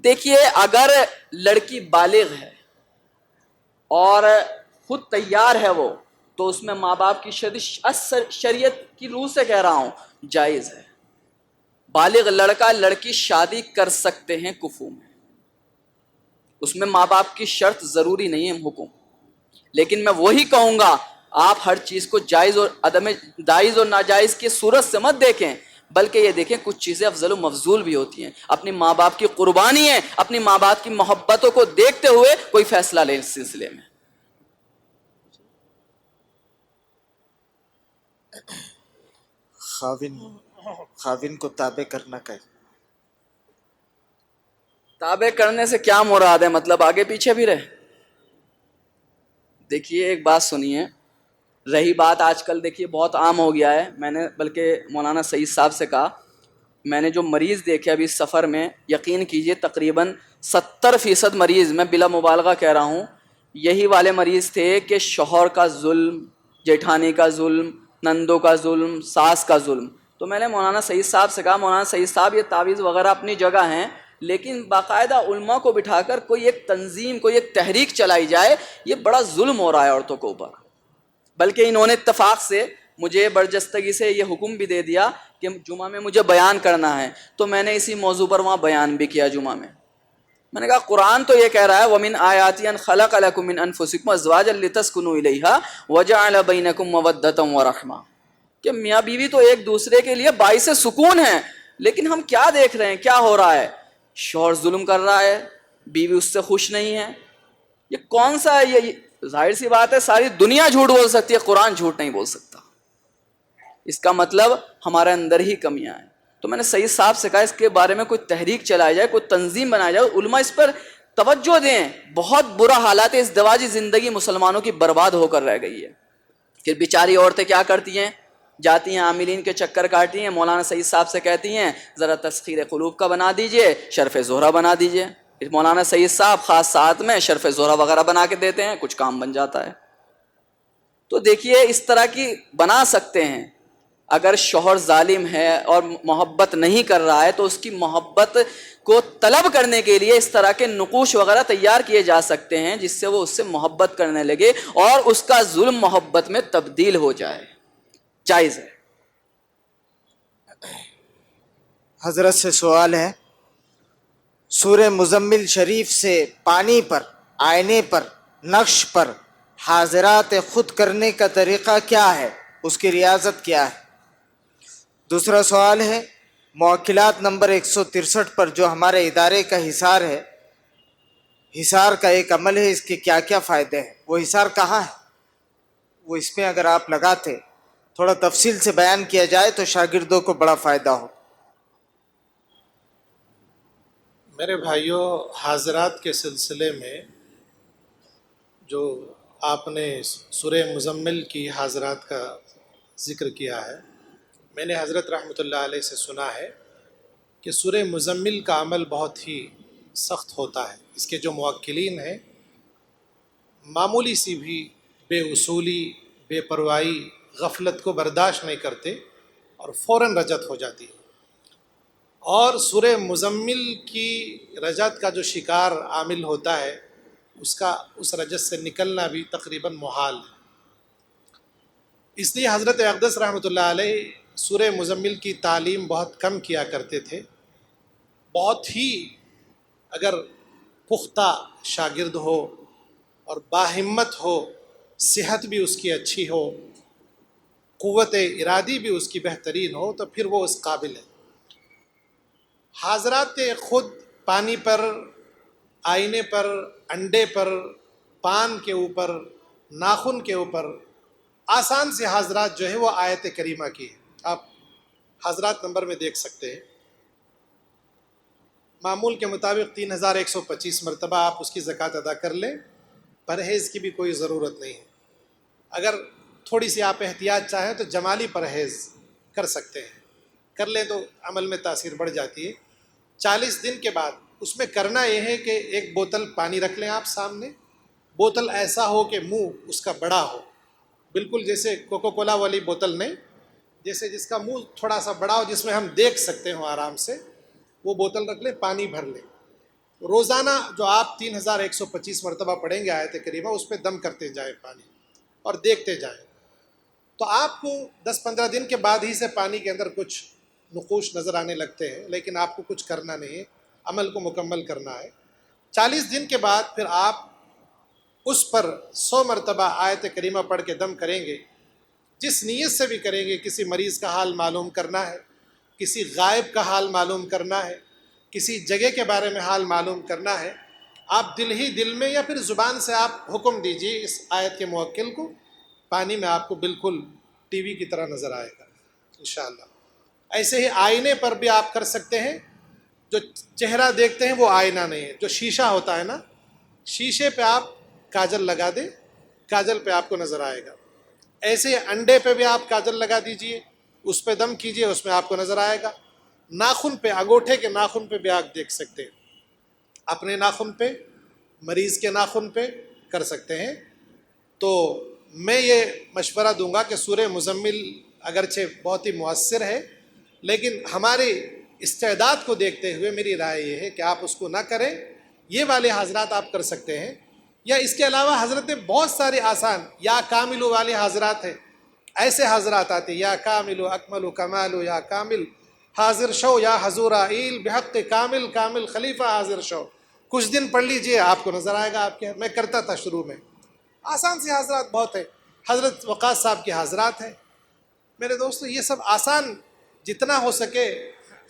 دیکھیے اگر لڑکی بالغ ہے اور خود تیار ہے وہ، تو اس میں ماں باپ کی شریعت کی روح سے کہہ رہا ہوں جائز ہے. بالغ لڑکا لڑکی شادی کر سکتے ہیں کفو میں، اس میں ماں باپ کی شرط ضروری نہیں ہے حکم. لیکن میں وہی کہوں گا آپ ہر چیز کو جائز اور جائز اور ناجائز کی صورت سے مت دیکھیں، بلکہ یہ دیکھیں کچھ چیزیں افضل و مفضول بھی ہوتی ہیں. اپنی ماں باپ کی قربانی ہے، اپنی ماں باپ کی محبتوں کو دیکھتے ہوئے کوئی فیصلہ لیں اس سلسلے میں. خاوند کو تابع کرنا کا تابع کرنے سے کیا مراد ہے؟ مطلب آگے پیچھے بھی رہے؟ دیکھیے ایک بات سنیے، رہی بات آج کل دیکھیے بہت عام ہو گیا ہے. میں نے بلکہ مولانا سعید صاحب سے کہا، میں نے جو مریض دیکھے ابھی سفر میں، یقین کیجئے تقریباً 70% مریض، میں بلا مبالغہ کہہ رہا ہوں، یہی والے مریض تھے کہ شوہر کا ظلم، جیٹھانی کا ظلم، نندوں کا ظلم، ساس کا ظلم. تو میں نے مولانا سعید صاحب سے کہا مولانا سعید صاحب یہ تعویذ وغیرہ اپنی جگہ ہیں، لیکن باقاعدہ علماء کو بٹھا کر کوئی ایک تنظیم، کوئی ایک تحریک چلائی جائے، یہ بڑا ظلم ہو رہا ہے عورتوں کے اوپر. بلکہ انہوں نے اتفاق سے مجھے برجستگی سے یہ حکم بھی دے دیا کہ جمعہ میں مجھے بیان کرنا ہے، تو میں نے اسی موضوع پر وہاں بیان بھی کیا جمعہ میں. میں نے کہا قرآن تو یہ کہہ رہا ہے وَمِنْ آيَاتِهِ أَنْ خَلَقَ لَكُم مِّنْ أَنفُسِكُمْ أَزْوَاجًا لِتَسْكُنُوا إِلَيْهَا وَجَعَلَ بَيْنَكُم مَّوَدَّةً وَرَحْمَةً، کہ میاں بیوی تو ایک دوسرے کے لیے باعث سکون ہیں. لیکن ہم کیا دیکھ رہے ہیں، کیا ہو رہا ہے؟ شوہر ظلم کر رہا ہے، بیوی اس سے خوش نہیں ہے. یہ کون سا ہے؟ یہ ظاہر سی بات ہے ساری دنیا جھوٹ بول سکتی ہے، قرآن جھوٹ نہیں بول سکتا. اس کا مطلب ہمارے اندر ہی کمیاں ہیں. تو میں نے سعید صاحب سے کہا اس کے بارے میں کوئی تحریک چلائی جائے، کوئی تنظیم بنائی جائے، علماء اس پر توجہ دیں. بہت برا حالات ہے، اس ازدواجی زندگی مسلمانوں کی برباد ہو کر رہ گئی ہے. پھر بیچاری عورتیں کیا کرتی ہیں، جاتی ہیں عاملین کے چکر کاٹتی ہیں، مولانا سعید صاحب سے کہتی ہیں ذرا تسخیر قلوب کا بنا دیجئے، شرف زہرہ بنا دیجئے. مولانا سعید صاحب خاص ساتھ میں شرف زہرہ وغیرہ بنا کے دیتے ہیں، کچھ کام بن جاتا ہے. تو دیکھیے اس طرح کی بنا سکتے ہیں. اگر شوہر ظالم ہے اور محبت نہیں کر رہا ہے تو اس کی محبت کو طلب کرنے کے لیے اس طرح کے نقوش وغیرہ تیار کیے جا سکتے ہیں جس سے وہ اس سے محبت کرنے لگے اور اس کا ظلم محبت میں تبدیل ہو جائے. جائز ہے. حضرت سے سوال ہے، سورہ مزمل شریف سے پانی پر، آئینے پر، نقش پر حاضرات خود کرنے کا طریقہ کیا ہے، اس کی ریاضت کیا ہے؟ دوسرا سوال ہے، موکلات نمبر 163 پر جو ہمارے ادارے کا حصار ہے، حصار کا ایک عمل ہے، اس کے کیا کیا فائدے ہیں؟ وہ حصار کہاں ہے؟ وہ اس میں اگر آپ لگاتے تھوڑا تفصیل سے بیان کیا جائے تو شاگردوں کو بڑا فائدہ ہو. میرے بھائیوں، حاضرات کے سلسلے میں جو آپ نے سورہ مزمل کی حاضرات کا ذکر کیا ہے، میں نے حضرت رحمۃ اللہ علیہ سے سنا ہے کہ سورہ مزمل کا عمل بہت ہی سخت ہوتا ہے. اس کے جو موکلین ہیں معمولی سی بھی بے اصولی، بے پرواہی، غفلت کو برداشت نہیں کرتے اور فوراً رجعت ہو جاتی ہے. اور سورہ مزمل کی رجعت کا جو شکار عامل ہوتا ہے اس رجعت سے نکلنا بھی تقریباً محال ہے. اس لیے حضرت اقدس رحمۃ اللہ علیہ سورہ مزمل کی تعلیم بہت کم کیا کرتے تھے. بہت ہی اگر پختہ شاگرد ہو اور باہمت ہو، صحت بھی اس کی اچھی ہو، قوت ارادی بھی اس کی بہترین ہو، تو پھر وہ اس قابل ہے. حاضرات کے خود پانی پر، آئینے پر، انڈے پر، پان کے اوپر، ناخن کے اوپر آسان سے حاضرات جو ہے وہ آیت کریمہ کی ہے. آپ حضرات نمبر میں دیکھ سکتے ہیں. معمول کے مطابق 3125 مرتبہ آپ اس کی زکوٰۃ ادا کر لیں. پرہیز کی بھی کوئی ضرورت نہیں ہے. اگر تھوڑی سی آپ احتیاط چاہیں تو جمالی پرہیز کر سکتے ہیں. کر لیں تو عمل میں تاثیر بڑھ جاتی ہے. 40 دن کے بعد اس میں کرنا یہ ہے کہ ایک بوتل پانی رکھ لیں آپ سامنے. بوتل ایسا ہو کہ منہ اس کا بڑا ہو, بالکل جیسے کوکو کولا والی بوتل نہیں, جیسے جس کا منہ تھوڑا سا بڑا ہو, جس میں ہم دیکھ سکتے ہوں آرام سے, وہ بوتل رکھ لیں, پانی بھر لیں. روزانہ جو آپ 3125 مرتبہ پڑھیں گے آیت کریمہ, اس پہ دم کرتے جائیں پانی اور دیکھتے جائیں. تو آپ کو 10-15 دن کے بعد ہی سے پانی کے اندر کچھ نقوش نظر آنے لگتے ہیں, لیکن آپ کو کچھ کرنا نہیں ہے, عمل کو مکمل کرنا ہے. 40 دن کے بعد پھر آپ اس پر 100 مرتبہ آیت کریمہ پڑھ کے دم کریں گے. جس نیت سے بھی کریں گے, کسی مریض کا حال معلوم کرنا ہے, کسی غائب کا حال معلوم کرنا ہے, کسی جگہ کے بارے میں حال معلوم کرنا ہے, آپ دل ہی دل میں یا پھر زبان سے آپ حکم دیجئے اس آیت کے موکل کو. پانی میں آپ کو بالکل ٹی وی کی طرح نظر آئے گا انشاءاللہ. ایسے ہی آئینے پر بھی آپ کر سکتے ہیں. جو چہرہ دیکھتے ہیں وہ آئینہ نہیں ہے, جو شیشہ ہوتا ہے نا, شیشے پہ آپ کاجل لگا دیں, کاجل پہ آپ کو نظر آئے گا. ایسے انڈے پہ بھی آپ کاجل لگا دیجئے, اس پہ دم کیجئے, اس میں آپ کو نظر آئے گا. ناخن پہ, انگوٹھے کے ناخن پہ بھی آپ دیکھ سکتے ہیں, اپنے ناخن پہ, مریض کے ناخن پہ کر سکتے ہیں. تو میں یہ مشورہ دوں گا کہ سورہ مزمل اگرچہ بہت ہی مؤثر ہے, لیکن ہماری استعداد کو دیکھتے ہوئے میری رائے یہ ہے کہ آپ اس کو نہ کریں. یہ والے حاضرات آپ کر سکتے ہیں, یا اس کے علاوہ حضرت بہت سارے آسان یا کاملو والے حضرات ہیں. ایسے حضرات آتے, یا کاملو اکملو کمالو, یا کامل حاضر شو, یا حضور عیل بحق کامل, کامل خلیفہ حاضر شو. کچھ دن پڑھ لیجئے, آپ کو نظر آئے گا. آپ کے, میں کرتا تھا شروع میں. آسان سے حضرات بہت ہیں. حضرت وقاص صاحب کے حضرات ہیں. میرے دوستو, یہ سب آسان جتنا ہو سکے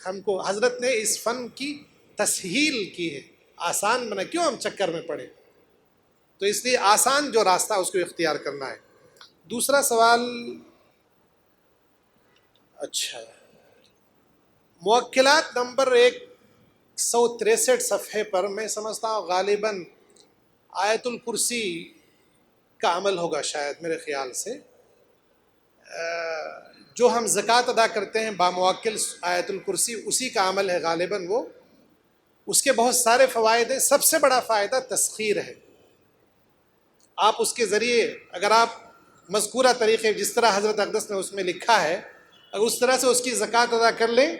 ہم کو حضرت نے اس فن کی تسہیل کی ہے. آسان بنا, کیوں ہم چکر میں پڑے؟ تو اس لیے آسان جو راستہ اس کو اختیار کرنا ہے. دوسرا سوال, اچھا, موکلات نمبر 163 صفحے پر میں سمجھتا ہوں غالباً آیت الکرسی کا عمل ہوگا شاید, میرے خیال سے. جو ہم زکوٰۃ ادا کرتے ہیں باموکل آیت الکرسی, اسی کا عمل ہے غالباً وہ. اس کے بہت سارے فوائد ہیں. سب سے بڑا فائدہ تسخیر ہے. آپ اس کے ذریعے اگر آپ مذکورہ طریقے جس طرح حضرت اقدس نے اس میں لکھا ہے, اگر اس طرح سے اس کی زکوٰۃ ادا کر لیں,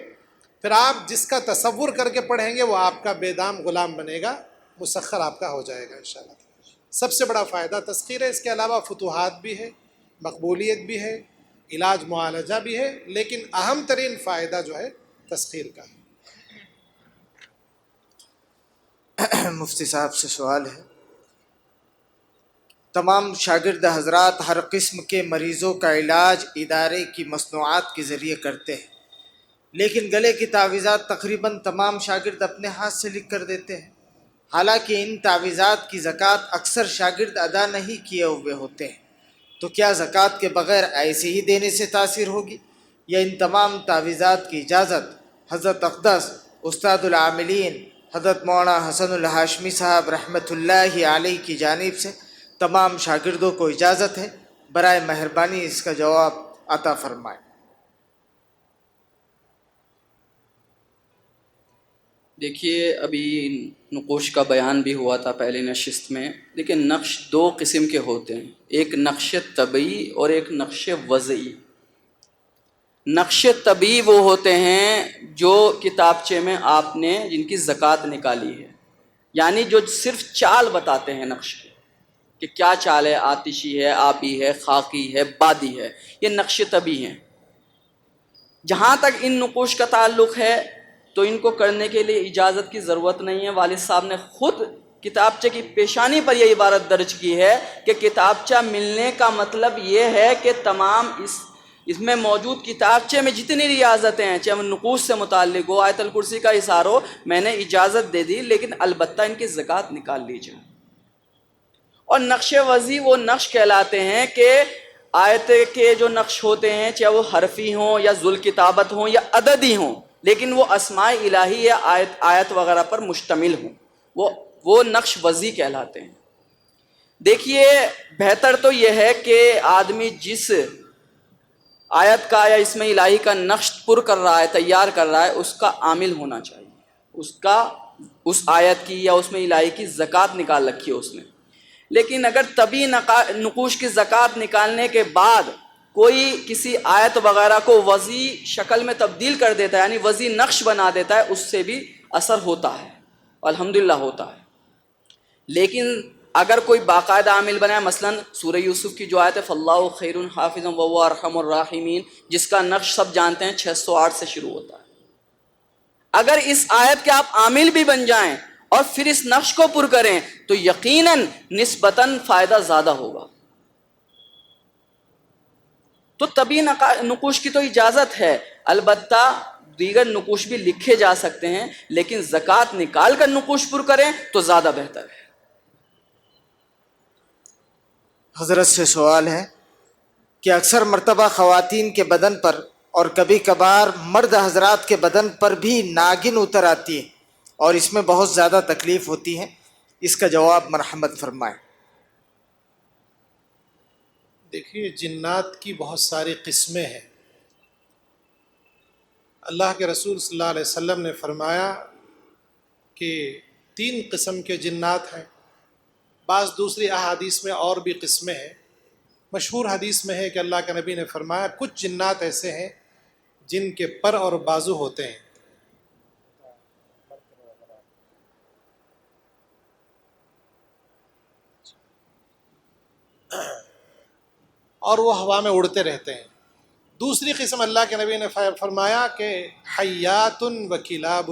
پھر آپ جس کا تصور کر کے پڑھیں گے وہ آپ کا بے دام غلام بنے گا, مسخر آپ کا ہو جائے گا انشاءاللہ. سب سے بڑا فائدہ تسخیر ہے. اس کے علاوہ فتوحات بھی ہے, مقبولیت بھی ہے, علاج معالجہ بھی ہے, لیکن اہم ترین فائدہ جو ہے تسخیر کا ہے. مفتی صاحب سے سوال ہے, تمام شاگرد حضرات ہر قسم کے مریضوں کا علاج ادارے کی مصنوعات کے ذریعے کرتے ہیں, لیکن گلے کی تعویذات تقریباً تمام شاگرد اپنے ہاتھ سے لکھ کر دیتے ہیں. حالانکہ ان تعویذات کی زکوٰۃ اکثر شاگرد ادا نہیں کیے ہوئے ہوتے ہیں, تو کیا زکوٰۃ کے بغیر ایسے ہی دینے سے تاثیر ہوگی, یا ان تمام تعویذات کی اجازت حضرت اقدس استاد العاملین حضرت مولانا حسن الہاشمی صاحب رحمۃ اللہ علیہ کی جانب سے تمام شاگردوں کو اجازت ہے؟ برائے مہربانی اس کا جواب عطا فرمائیں. دیکھیے, ابھی نقوش کا بیان بھی ہوا تھا پہلے نشست میں, لیکن نقش دو قسم کے ہوتے ہیں, ایک نقش طبعی اور ایک نقش وضعی. نقش طبعی وہ ہوتے ہیں جو کتابچے میں آپ نے جن کی زکوٰۃ نکالی ہے, یعنی جو صرف چال بتاتے ہیں نقش کی کہ کیا چال ہے, آتشی ہے, آبی ہے, خاکی ہے, بادی ہے, یہ نقش طبعی ہیں. جہاں تک ان نقوش کا تعلق ہے تو ان کو کرنے کے لیے اجازت کی ضرورت نہیں ہے. والد صاحب نے خود کتابچے کی پیشانی پر یہ عبارت درج کی ہے کہ کتابچہ ملنے کا مطلب یہ ہے کہ تمام اس میں موجود کتابچے میں جتنی ریاضتیں ہیں, چاہے وہ نقوش سے متعلق ہو, آیت الکرسی کا اظہار ہو, میں نے اجازت دے دی, لیکن البتہ ان کی زکوٰۃ نکال لیجیے. اور نقش وضعی وہ نقش کہلاتے ہیں کہ آیت کے جو نقش ہوتے ہیں چاہے وہ حرفی ہوں یا ذل کتابت ہوں یا عددی ہوں، لیکن وہ اسماء الہی یا آیت وغیرہ پر مشتمل ہوں، وہ نقش وضعی کہلاتے ہیں۔ دیکھیے بہتر تو یہ ہے کہ آدمی جس آیت کا یا اسم الہی کا نقش پر کر رہا ہے، تیار کر رہا ہے، اس کا عامل ہونا چاہیے، اس آیت کی یا اس میں الہی کی زکوٰۃ نکال رکھی ہے اس نے۔ لیکن اگر طبی نقوش کی زکوٰۃ نکالنے کے بعد کوئی کسی آیت وغیرہ کو وضعی شکل میں تبدیل کر دیتا ہے، یعنی وضعی نقش بنا دیتا ہے، اس سے بھی اثر ہوتا ہے، الحمدللہ ہوتا ہے۔ لیکن اگر کوئی باقاعدہ عامل بنائے، مثلا سورہ یوسف کی جو آیت ہے فاللہ خیر حافظا وہو ارحم الراحمین، جس کا نقش سب جانتے ہیں 608 سے شروع ہوتا ہے، اگر اس آیت کے آپ عامل بھی بن جائیں اور پھر اس نقش کو پر کریں تو یقیناً نسبتاً فائدہ زیادہ ہوگا۔ تو طبی نقوش کی تو اجازت ہے، البتہ دیگر نقوش بھی لکھے جا سکتے ہیں، لیکن زکوٰۃ نکال کر نقوش پر کریں تو زیادہ بہتر ہے۔ حضرت سے سوال ہے کہ اکثر مرتبہ خواتین کے بدن پر اور کبھی کبھار مرد حضرات کے بدن پر بھی ناگن اتر آتی ہے اور اس میں بہت زیادہ تکلیف ہوتی ہے، اس کا جواب مرحمت فرمائیں۔ دیکھیے جنات کی بہت ساری قسمیں ہیں۔ اللہ کے رسول صلی اللہ علیہ وسلم نے فرمایا کہ 3 قسم کے جنات ہیں، بعض دوسری احادیث میں اور بھی قسمیں ہیں۔ مشہور حدیث میں ہے کہ اللہ کے نبی نے فرمایا کچھ جنات ایسے ہیں جن کے پر اور بازو ہوتے ہیں، اور وہ ہوا میں اڑتے رہتے ہیں۔ دوسری قسم اللہ کے نبی نے فرمایا کہ حیات و کلاب،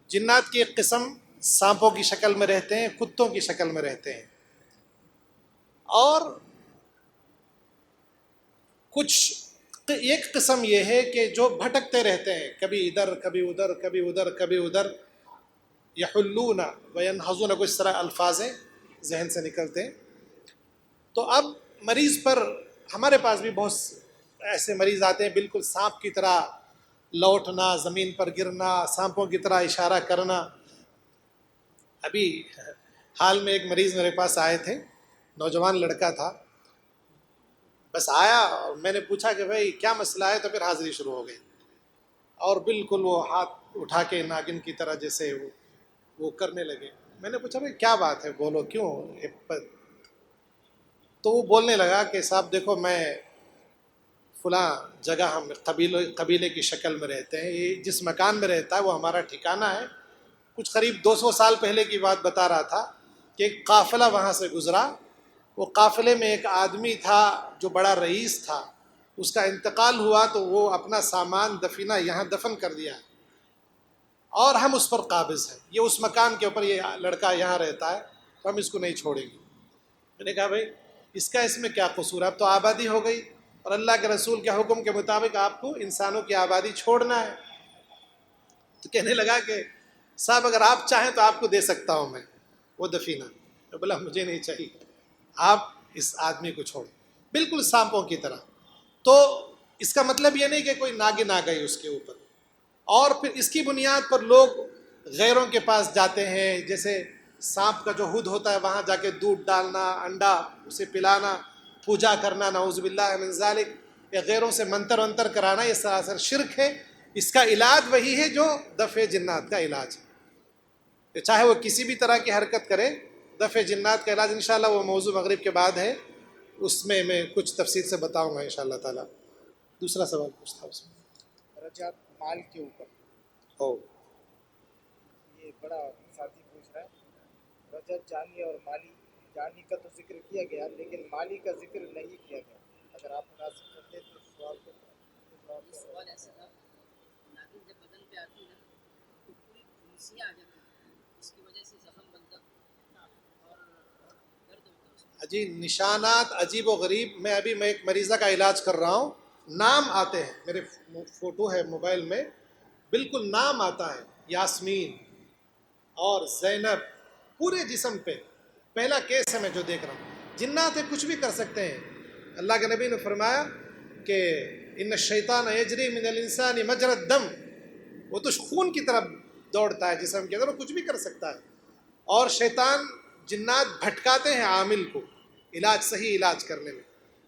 جنات کی ایک قسم سانپوں کی شکل میں رہتے ہیں، کتوں کی شکل میں رہتے ہیں، اور ایک قسم یہ ہے کہ جو بھٹکتے رہتے ہیں، کبھی ادھر کبھی ادھر کبھی ادھر کبھی ادھر، یحلون وینحزون، کو اس طرح الفاظ ہیں ذہن سے نکلتے ہیں۔ تو اب مریض پر، ہمارے پاس بھی بہت ایسے مریض آتے ہیں بالکل سانپ کی طرح لوٹنا، زمین پر گرنا، سانپوں کی طرح اشارہ کرنا۔ ابھی حال میں ایک مریض میرے پاس آئے تھے، نوجوان لڑکا تھا، بس آیا اور میں نے پوچھا کہ بھائی کیا مسئلہ ہے، تو پھر حاضری شروع ہو گئی، اور بالکل وہ ہاتھ اٹھا کے ناگن کی طرح جیسے وہ کرنے لگے۔ میں نے پوچھا بھائی کیا بات ہے، بولو کیوں؟ تو وہ بولنے لگا کہ صاحب دیکھو میں فلاں جگہ، ہم قبیلے کی شکل میں رہتے ہیں، یہ جس مکان میں رہتا ہے وہ ہمارا ٹھکانہ ہے۔ کچھ قریب 200 سال پہلے کی بات بتا رہا تھا کہ ایک قافلہ وہاں سے گزرا، وہ قافلے میں ایک آدمی تھا جو بڑا رئیس تھا، اس کا انتقال ہوا تو وہ اپنا سامان دفینہ یہاں دفن کر دیا، اور ہم اس پر قابض ہیں، یہ اس مکان کے اوپر، یہ لڑکا یہاں رہتا ہے، تو ہم اس کو نہیں چھوڑیں گے۔ میں نے کہا بھائی اس کا اس میں کیا قصور ہے، اب تو آبادی ہو گئی، اور اللہ کے رسول کے حکم کے مطابق آپ کو انسانوں کی آبادی چھوڑنا ہے۔ تو کہنے لگا کہ صاحب اگر آپ چاہیں تو آپ کو دے سکتا ہوں میں وہ دفینہ۔ میں بولا مجھے نہیں چاہیے، آپ اس آدمی کو چھوڑیں، بالکل سانپوں کی طرح۔ تو اس کا مطلب یہ نہیں کہ کوئی ناگن آ گئی اس کے اوپر، اور پھر اس کی بنیاد پر لوگ غیروں کے پاس جاتے ہیں، جیسے سانپ کا جو ہود ہوتا ہے وہاں جا کے دودھ ڈالنا، انڈا اسے پلانا، پوجا کرنا، نعوذ باللہ من ذالک، یا غیروں سے منتر ونتر کرانا، یہ سراسر شرک ہے۔ اس کا علاج وہی ہے جو دفع جنات کا علاج ہے، چاہے وہ کسی بھی طرح کی حرکت کرے، دفع جنات کا علاج انشاءاللہ وہ موضوع مغرب کے بعد ہے، اس میں کچھ تفصیل سے بتاؤں گا انشاءاللہ تعالی۔ دوسرا سوال پوچھتا اس میں رجعت مال کے اوپر، ہو یہ بڑا ساتھی پوچھ رہا ہے، رجعت جانی اور مالی، جانی کا تو ذکر کیا گیا لیکن مالی کا ذکر نہیں کیا گیا، اگر آپ مناسب کرتے تو سوال کو سوال ایسا تھا، ناگن جب بدن پہ آتی ہے تو پوری پھنسیاں آ جاتی ہیں، اس کی وجہ سے زخم بنتا اور درد ہوتا ہے۔ جی نشانات عجیب و غریب، میں ایک مریضہ کا علاج کر رہا ہوں، نام آتے ہیں، میرے فوٹو ہے موبائل میں، بالکل نام آتا ہے، یاسمین اور زینب، پورے جسم پہ۔ پہلا کیس ہے میں جو دیکھ رہا ہوں، جنات ہے کچھ بھی کر سکتے ہیں، اللہ کے نبی نے فرمایا کہ ان الشیطان یجری من الانسان مجرى الدم، وہ تو خون کی طرف دوڑتا ہے جسم کے اندر، وہ کچھ بھی کر سکتا ہے. اور شیطان جنات بھٹکاتے ہیں عامل کو علاج، صحیح علاج کرنے میں،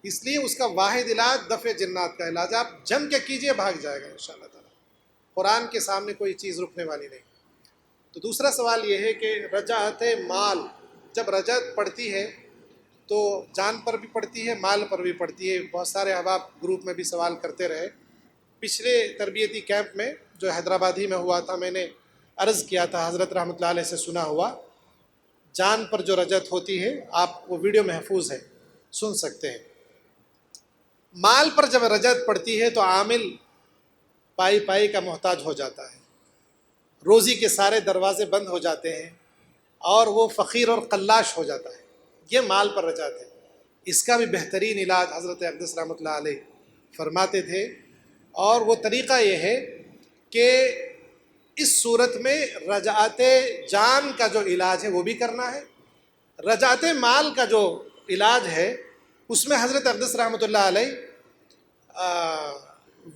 اس لیے اس کا واحد علاج دفع جنات کا علاج. آپ جم کے کیجئے، بھاگ جائے گا انشاءاللہ تعالیٰ. قرآن کے سامنے کوئی چیز رکنے والی نہیں. تو دوسرا سوال یہ ہے کہ رجعت مال، جب رجعت پڑتی ہے تو جان پر بھی پڑتی ہے، مال پر بھی پڑتی ہے. بہت سارے احباب گروپ میں بھی سوال کرتے رہے. پچھلے تربیتی کیمپ میں جو حیدرآباد ہی میں ہوا تھا، میں نے عرض کیا تھا، حضرت رحمۃ اللہ علیہ سے سنا ہوا، جان پر جو رجعت ہوتی ہے، آپ وہ ویڈیو محفوظ ہے، سن سکتے ہیں. مال پر جب رجعت پڑتی ہے تو عامل پائی پائی کا محتاج ہو جاتا ہے، روزی کے سارے دروازے بند ہو جاتے ہیں اور وہ فقیر اور قلاش ہو جاتا ہے. یہ مال پر رجعت ہے. اس کا بھی بہترین علاج حضرت اقدس رحمۃ اللہ علیہ فرماتے تھے، اور وہ طریقہ یہ ہے کہ اس صورت میں رجعت جان کا جو علاج ہے وہ بھی کرنا ہے. رجعت مال کا جو علاج ہے اس میں حضرت اقدس رحمۃ اللہ علیہ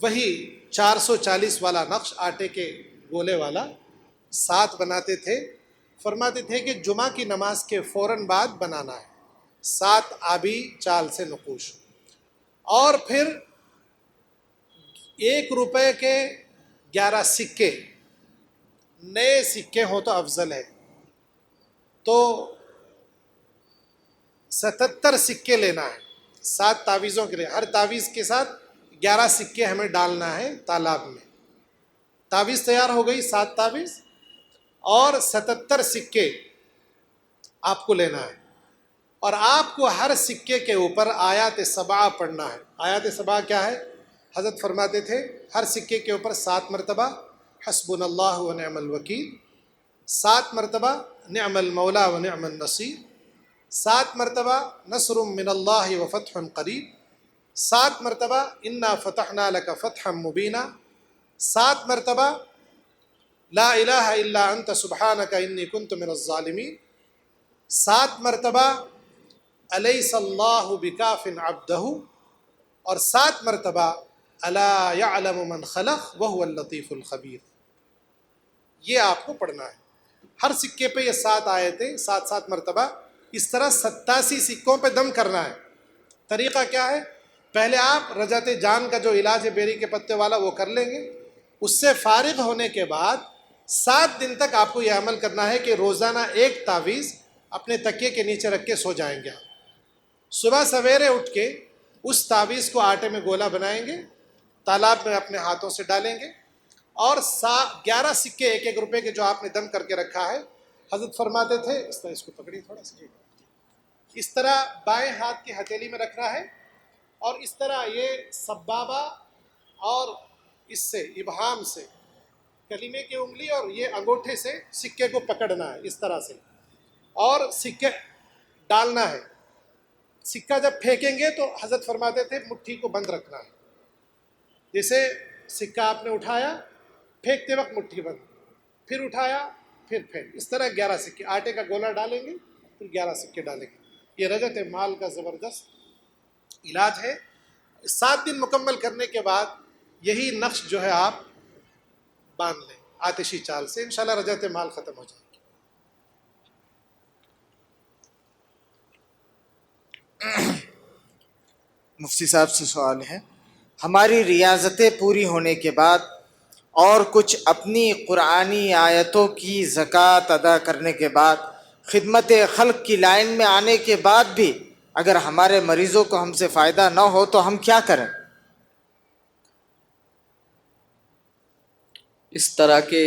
وہی 440 والا نقش، آٹے کے گولے والا 7 بناتے تھے. فرماتے تھے کہ جمعہ کی نماز کے فوراً بعد بنانا ہے، 7 آبی چال سے نقوش. اور پھر 1 روپے کے 11 سکے، نئے سکے ہوں تو افضل ہے. تو 77 سکے لینا ہے 7 تعویذوں کے لیے. ہر تعویذ کے ساتھ 11 سکے ہمیں ڈالنا ہے تالاب میں. تعویذ تیار ہو گئی، 7 تعویذ اور 77 سکے آپ کو لینا ہے. اور آپ کو ہر سکے کے اوپر آیات 7 پڑھنا ہے. آیات 7 کیا ہے؟ حضرت فرماتے تھے ہر سکے کے اوپر 7 مرتبہ حسبنا اللہ و نعم الوکیل، 7 مرتبہ نعم المولا و نعم النصیر، 7 مرتبہ نصر من اللہ و فتح قریب، 7 مرتبہ انا فتحنا لک فتحا مبینا، 7 مرتبہ لا الہ الا انت سبحانک انی کنت من الظالمین، 7 مرتبہ الیس اللہ بکاف عبدہ، اور 7 مرتبہ الا یعلم من خلق وہو اللطیف الخبیر. یہ آپ کو پڑھنا ہے. ہر سکے پہ یہ 7 آیتیں 7 مرتبہ. اس طرح 87 سکوں پہ دم کرنا ہے. طریقہ کیا ہے؟ پہلے آپ رجعت جان کا جو علاج ہے بیری کے پتے والا وہ کر لیں گے. اس سے فارغ ہونے کے بعد 7 دن تک آپ کو یہ عمل کرنا ہے کہ روزانہ 1 تعویذ اپنے تکیے کے نیچے رکھ کے سو جائیں گے. صبح سویرے اٹھ کے اس تعویذ کو آٹے میں گولا بنائیں گے، تالاب میں اپنے ہاتھوں سے ڈالیں گے، اور 11 سکے 1 روپے کے جو آپ نے دم کر کے رکھا ہے، حضرت فرماتے تھے اس طرح، اس کو پکڑی تھوڑا سا، اس طرح بائیں ہاتھ کی ہتھیلی میں رکھنا ہے، اور اس طرح یہ سبابہ اور اس سے ابہام سے کلیمے کی انگلی اور یہ انگوٹھے سے سکے کو پکڑنا ہے اس طرح سے، اور سکے ڈالنا ہے. سکہ جب پھینکیں گے تو حضرت فرماتے تھے مٹھی کو بند رکھنا ہے. جیسے سکہ آپ نے اٹھایا، پھینکتے وقت مٹھی بند، پھر اٹھایا، پھر پھینک، اس طرح 11 سکے آٹے کا گولا ڈالیں گے، پھر 11 سکے ڈالیں گے. یہ رجعت مال کا زبردست علاج ہے. 7 دن مکمل کرنے کے بعد یہی نقش جو ہے آپ باندھ لیں آتشی چال سے، انشاءاللہ رجعت مال ختم ہو جائے گی. مفتی صاحب سے سوال ہے، ہماری ریاضتیں پوری ہونے کے بعد اور کچھ اپنی قرآنی آیتوں کی زکوٰۃ ادا کرنے کے بعد خدمت خلق کی لائن میں آنے کے بعد بھی اگر ہمارے مریضوں کو ہم سے فائدہ نہ ہو تو ہم کیا کریں؟ اس طرح کے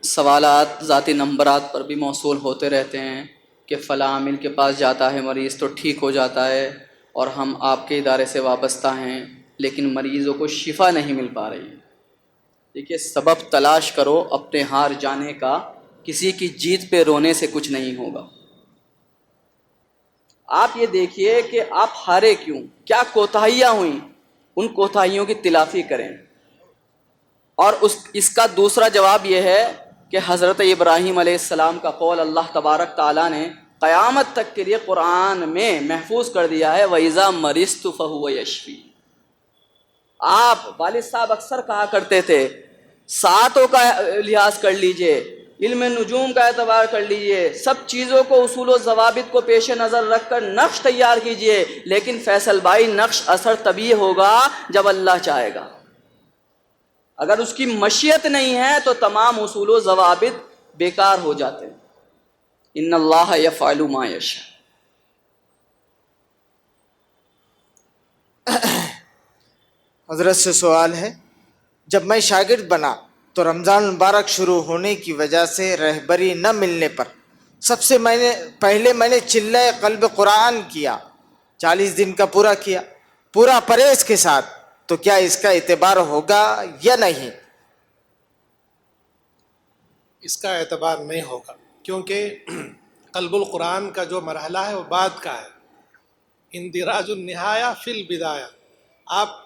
سوالات ذاتی نمبرات پر بھی موصول ہوتے رہتے ہیں کہ فلاں عامل کے پاس جاتا ہے مریض تو ٹھیک ہو جاتا ہے، اور ہم آپ کے ادارے سے وابستہ ہیں لیکن مریضوں کو شفا نہیں مل پا رہی ہے. دیکھیے، سبب تلاش کرو اپنے ہار جانے کا، کسی کی جیت پہ رونے سے کچھ نہیں ہوگا. آپ یہ دیکھیے کہ آپ ہارے کیوں، کیا کوتاہیاں ہوئیں، ان کوتاہیوں کی تلافی کریں. اور اس کا دوسرا جواب یہ ہے کہ حضرت ابراہیم علیہ السلام کا قول اللہ تبارک تعالیٰ نے قیامت تک کے لیے قرآن میں محفوظ کر دیا ہے وَإِذَا مَرِضْتُ فَهُوَ يَشْفِي۔ آپ والد صاحب اکثر کہا کرتے تھے ساعتوں کا لحاظ کر لیجئے، علم نجوم کا اعتبار کر لیجئے، سب چیزوں کو اصول و ضوابط کو پیش نظر رکھ کر نقش تیار کیجئے، لیکن فیصل بھائی نقش اثر تبھی ہوگا جب اللہ چاہے گا۔ اگر اس کی مشیت نہیں ہے تو تمام اصول و ضوابط بیکار ہو جاتے ہیں۔ ان اللہ یفعل ما یشاء۔ حضرت سے سوال ہے، جب میں شاگرد بنا تو رمضان المبارک شروع ہونے کی وجہ سے رہبری نہ ملنے پر سب سے پہلے میں نے چلہ قلب قرآن کیا، 40 دن کا پورا کیا، پورا پرہیز کے ساتھ، تو کیا اس کا اعتبار ہوگا یا نہیں؟ اس کا اعتبار نہیں ہوگا، کیونکہ قلب القرآن کا جو مرحلہ ہے وہ بعد کا ہے۔ اندراج النہایہ فی البدایہ، آپ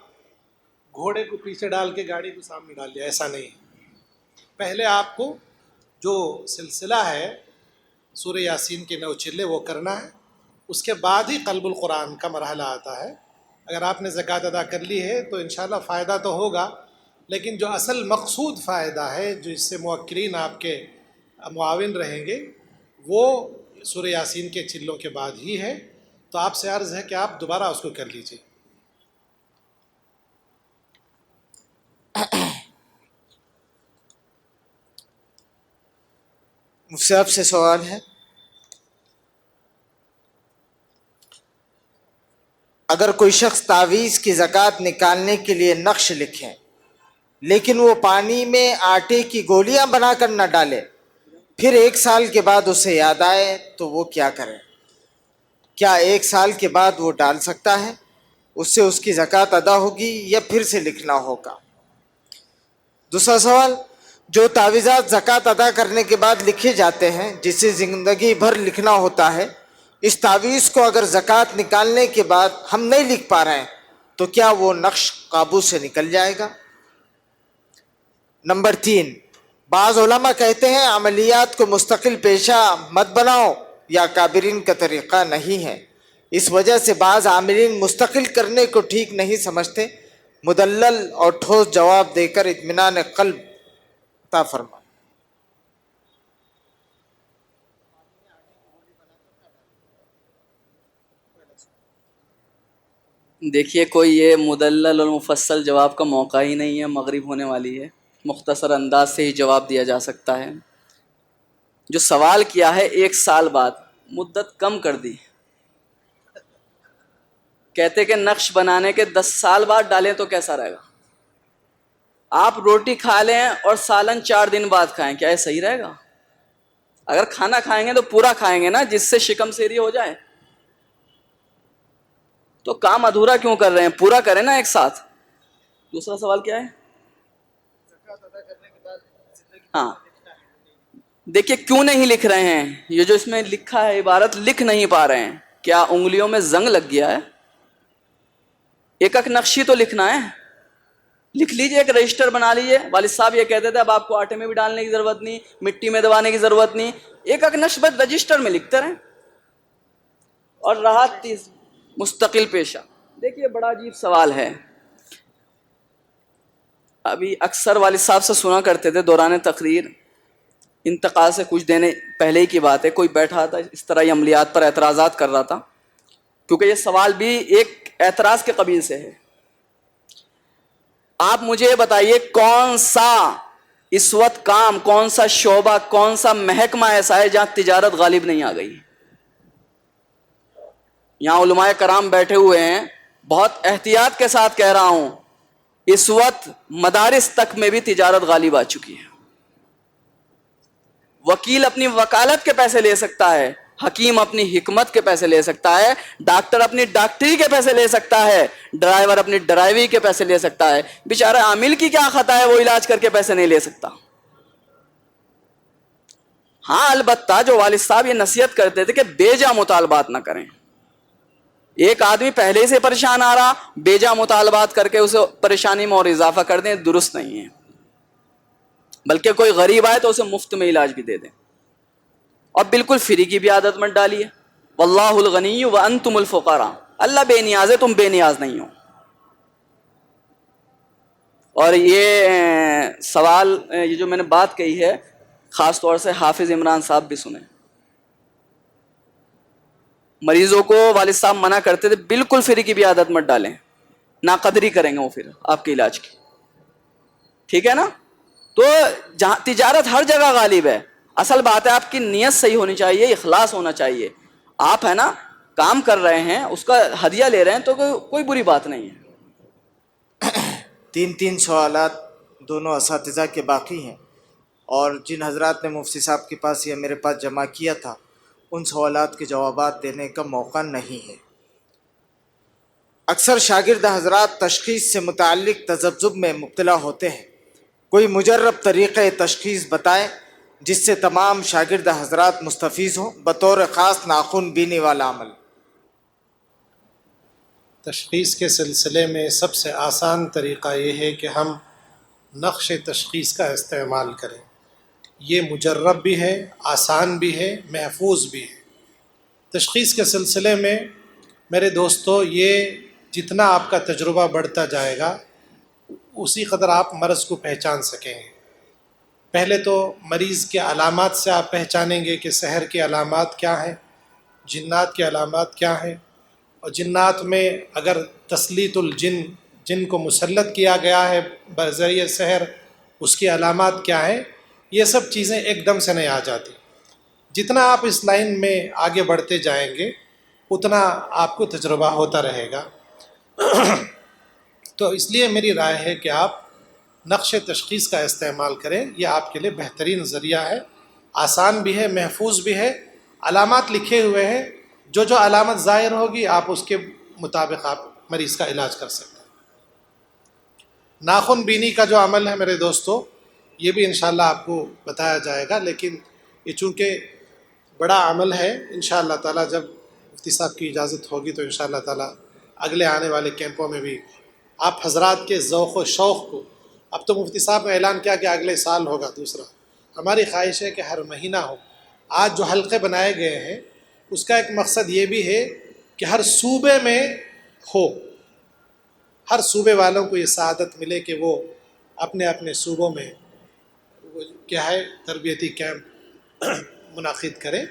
گھوڑے کو پیچھے ڈال کے گاڑی کو سامنے ڈال دیا، ایسا نہیں ہے۔ پہلے آپ کو جو سلسلہ ہے سورہ یاسین کے 9 چلے وہ کرنا ہے، اس کے بعد ہی قلب القرآن کا مرحلہ آتا ہے۔ اگر آپ نے زکوٰۃ ادا کر لی ہے تو انشاءاللہ فائدہ تو ہوگا، لیکن جو اصل مقصود فائدہ ہے جو اس سے موکلین آپ کے معاون رہیں گے وہ سورہ یاسین کے چلوں کے بعد ہی ہے۔ تو آپ سے عرض ہے کہ آپ دوبارہ اس کو کر لیجیے۔ مجھ آپ سے سوال ہے، اگر کوئی شخص تعویذ کی زکوٰۃ نکالنے کے لیے نقش لکھے لیکن وہ پانی میں آٹے کی گولیاں بنا کر نہ ڈالے، پھر 1 سال کے بعد اسے یاد آئے تو وہ کیا کرے؟ کیا 1 سال کے بعد وہ ڈال سکتا ہے؟ اس سے اس کی زکوٰۃ ادا ہوگی یا پھر سے لکھنا ہوگا؟ دوسرا سوال، جو تعویذات زکوٰۃ ادا کرنے کے بعد لکھے جاتے ہیں جسے زندگی بھر لکھنا ہوتا ہے، اس تعویذ کو اگر زکوٰۃ نکالنے کے بعد ہم نہیں لکھ پا رہے ہیں تو کیا وہ نقش قابو سے نکل جائے گا؟ نمبر 3، بعض علماء کہتے ہیں عملیات کو مستقل پیشہ مت بناؤ، یا کابرین کا طریقہ نہیں ہے، اس وجہ سے بعض عاملین مستقل کرنے کو ٹھیک نہیں سمجھتے۔ مدلل اور ٹھوس جواب دے کر اطمینان قلب عطا فرما۔ دیکھیے کوئی یہ مدلل اور مفصل جواب کا موقع ہی نہیں ہے، مغرب ہونے والی ہے، مختصر انداز سے ہی جواب دیا جا سکتا ہے۔ جو سوال کیا ہے 1 سال بعد، مدت کم کر دی، کہتے کہ نقش بنانے کے 10 سال بعد ڈالیں تو کیسا رہے گا؟ آپ روٹی کھا لیں اور سالن 4 دن بعد کھائیں، کیا یہ صحیح رہے گا؟ اگر کھانا کھائیں گے تو پورا کھائیں گے نا، جس سے شکم سیری ہو جائے۔ تو کام ادھورا کیوں کر رہے ہیں؟ پورا کریں نا ایک ساتھ۔ دوسرا سوال کیا ہے؟ ہاں دیکھیے کیوں نہیں لکھ رہے ہیں، یہ جو اس میں لکھا ہے عبارت لکھ نہیں پا رہے ہیں، کیا انگلیوں میں زنگ لگ گیا ہے؟ ایک نقشی تو لکھنا ہے، لکھ لیجئے، ایک رجسٹر بنا لیجئے۔ والد صاحب یہ کہتے تھے اب آپ کو آٹے میں بھی ڈالنے کی ضرورت نہیں، مٹی میں دبانے کی ضرورت نہیں، ایک نقش بس رجسٹر میں لکھتے رہیں اور راحت مستقل پیشہ۔ دیکھیے بڑا عجیب سوال ہے، ابھی اکثر والد صاحب سے سنا کرتے تھے دوران تقریر، انتقال سے کچھ دن پہلے ہی کی بات ہے، کوئی بیٹھا تھا اس طرح یہ عملیات پر اعتراضات کر رہا تھا، کیونکہ یہ سوال بھی ایک اعتراض کے قبیل سے ہے۔ آپ مجھے بتائیے کون سا اس وقت کام، کون سا شعبہ، کون سا محکمہ ایسا ہے جہاں تجارت غالب نہیں آ گئی؟ یہاں علماء کرام بیٹھے ہوئے ہیں، بہت احتیاط کے ساتھ کہہ رہا ہوں، اس وقت مدارس تک میں بھی تجارت غالب آ چکی ہے۔ وکیل اپنی وکالت کے پیسے لے سکتا ہے، حکیم اپنی حکمت کے پیسے لے سکتا ہے، ڈاکٹر اپنی ڈاکٹری کے پیسے لے سکتا ہے، ڈرائیور اپنی ڈرائیوری کے پیسے لے سکتا ہے، بیچارہ عامل کی کیا خطا ہے وہ علاج کر کے پیسے نہیں لے سکتا؟ ہاں البتہ جو والد صاحب یہ نصیحت کرتے تھے کہ بیجا مطالبات نہ کریں، ایک آدمی پہلے سے پریشان آ رہا، بیجا مطالبات کر کے اسے پریشانی میں اور اضافہ کر دیں، درست نہیں ہے، بلکہ کوئی غریب آئے تو اسے مفت میں علاج بھی دے دیں۔ اور بالکل فری کی بھی عادت مت ڈالیے. واللہ الغنی وانتم الفقراء، اللہ بے نیاز ہے، تم بے نیاز نہیں ہو. اور یہ سوال، یہ جو میں نے بات کہی ہے، خاص طور سے حافظ عمران صاحب بھی سنیں. مریضوں کو والد صاحب منع کرتے تھے بالکل فری کی بھی عادت مت ڈالیں، ناقدری کریں گے وہ پھر آپ کے علاج کی. ٹھیک ہے نا؟ تو جہاں تجارت ہر جگہ غالب ہے، اصل بات ہے آپ کی نیت صحیح ہونی چاہیے، اخلاص ہونا چاہیے. آپ ہے نا کام کر رہے ہیں، اس کا ہدیہ لے رہے ہیں تو کوئی بری بات نہیں ہے. 3 سوالات دونوں اساتذہ کے باقی ہیں، اور جن حضرات نے مفتی صاحب کے پاس یا میرے پاس جمع کیا تھا ان سوالات کے جوابات دینے کا موقع نہیں ہے. اکثر شاگرد حضرات تشخیص سے متعلق تذبذب میں مبتلا ہوتے ہیں. کوئی مجرب طریقہ تشخیص بتائیں جس سے تمام شاگرد حضرات مستفیض ہوں، بطور خاص ناخن بینی والا عمل. تشخیص کے سلسلے میں سب سے آسان طریقہ یہ ہے کہ ہم نقش تشخیص کا استعمال کریں. یہ مجرب بھی ہے، آسان بھی ہے، محفوظ بھی ہے. تشخیص کے سلسلے میں میرے دوستو، یہ جتنا آپ کا تجربہ بڑھتا جائے گا اسی قدر آپ مرض کو پہچان سکیں گے. پہلے تو مریض کے علامات سے آپ پہچانیں گے کہ سحر کے علامات کیا ہیں، جنات کے علامات کیا ہیں، اور جنات میں اگر تسلیط الجن، جن کو مسلط کیا گیا ہے بذریعہ سحر، اس کی علامات کیا ہیں. یہ سب چیزیں ایک دم سے نہیں آ جاتی. جتنا آپ اس لائن میں آگے بڑھتے جائیں گے اتنا آپ کو تجربہ ہوتا رہے گا. تو اس لیے میری رائے ہے کہ آپ نقش تشخیص کا استعمال کریں. یہ آپ کے لیے بہترین ذریعہ ہے، آسان بھی ہے، محفوظ بھی ہے. علامات لکھے ہوئے ہیں، جو علامت ظاہر ہوگی آپ اس کے مطابق آپ مریض کا علاج کر سکتے ہیں. ناخن بینی کا جو عمل ہے میرے دوستو، یہ بھی انشاءاللہ آپ کو بتایا جائے گا، لیکن یہ چونکہ بڑا عمل ہے، انشاءاللہ تعالی جب مفتی صاحب کی اجازت ہوگی تو انشاءاللہ تعالی اگلے آنے والے کیمپوں میں بھی آپ حضرات کے ذوق و شوق کو، اب تو مفتی صاحب نے اعلان کیا کہ اگلے سال ہوگا دوسرا، ہماری خواہش ہے کہ ہر مہینہ ہو. آج جو حلقے بنائے گئے ہیں اس کا ایک مقصد یہ بھی ہے کہ ہر صوبے میں ہو، ہر صوبے والوں کو یہ سعادت ملے کہ وہ اپنے اپنے صوبوں میں کیا ہے تربیتی کیمپ منعقد کریں.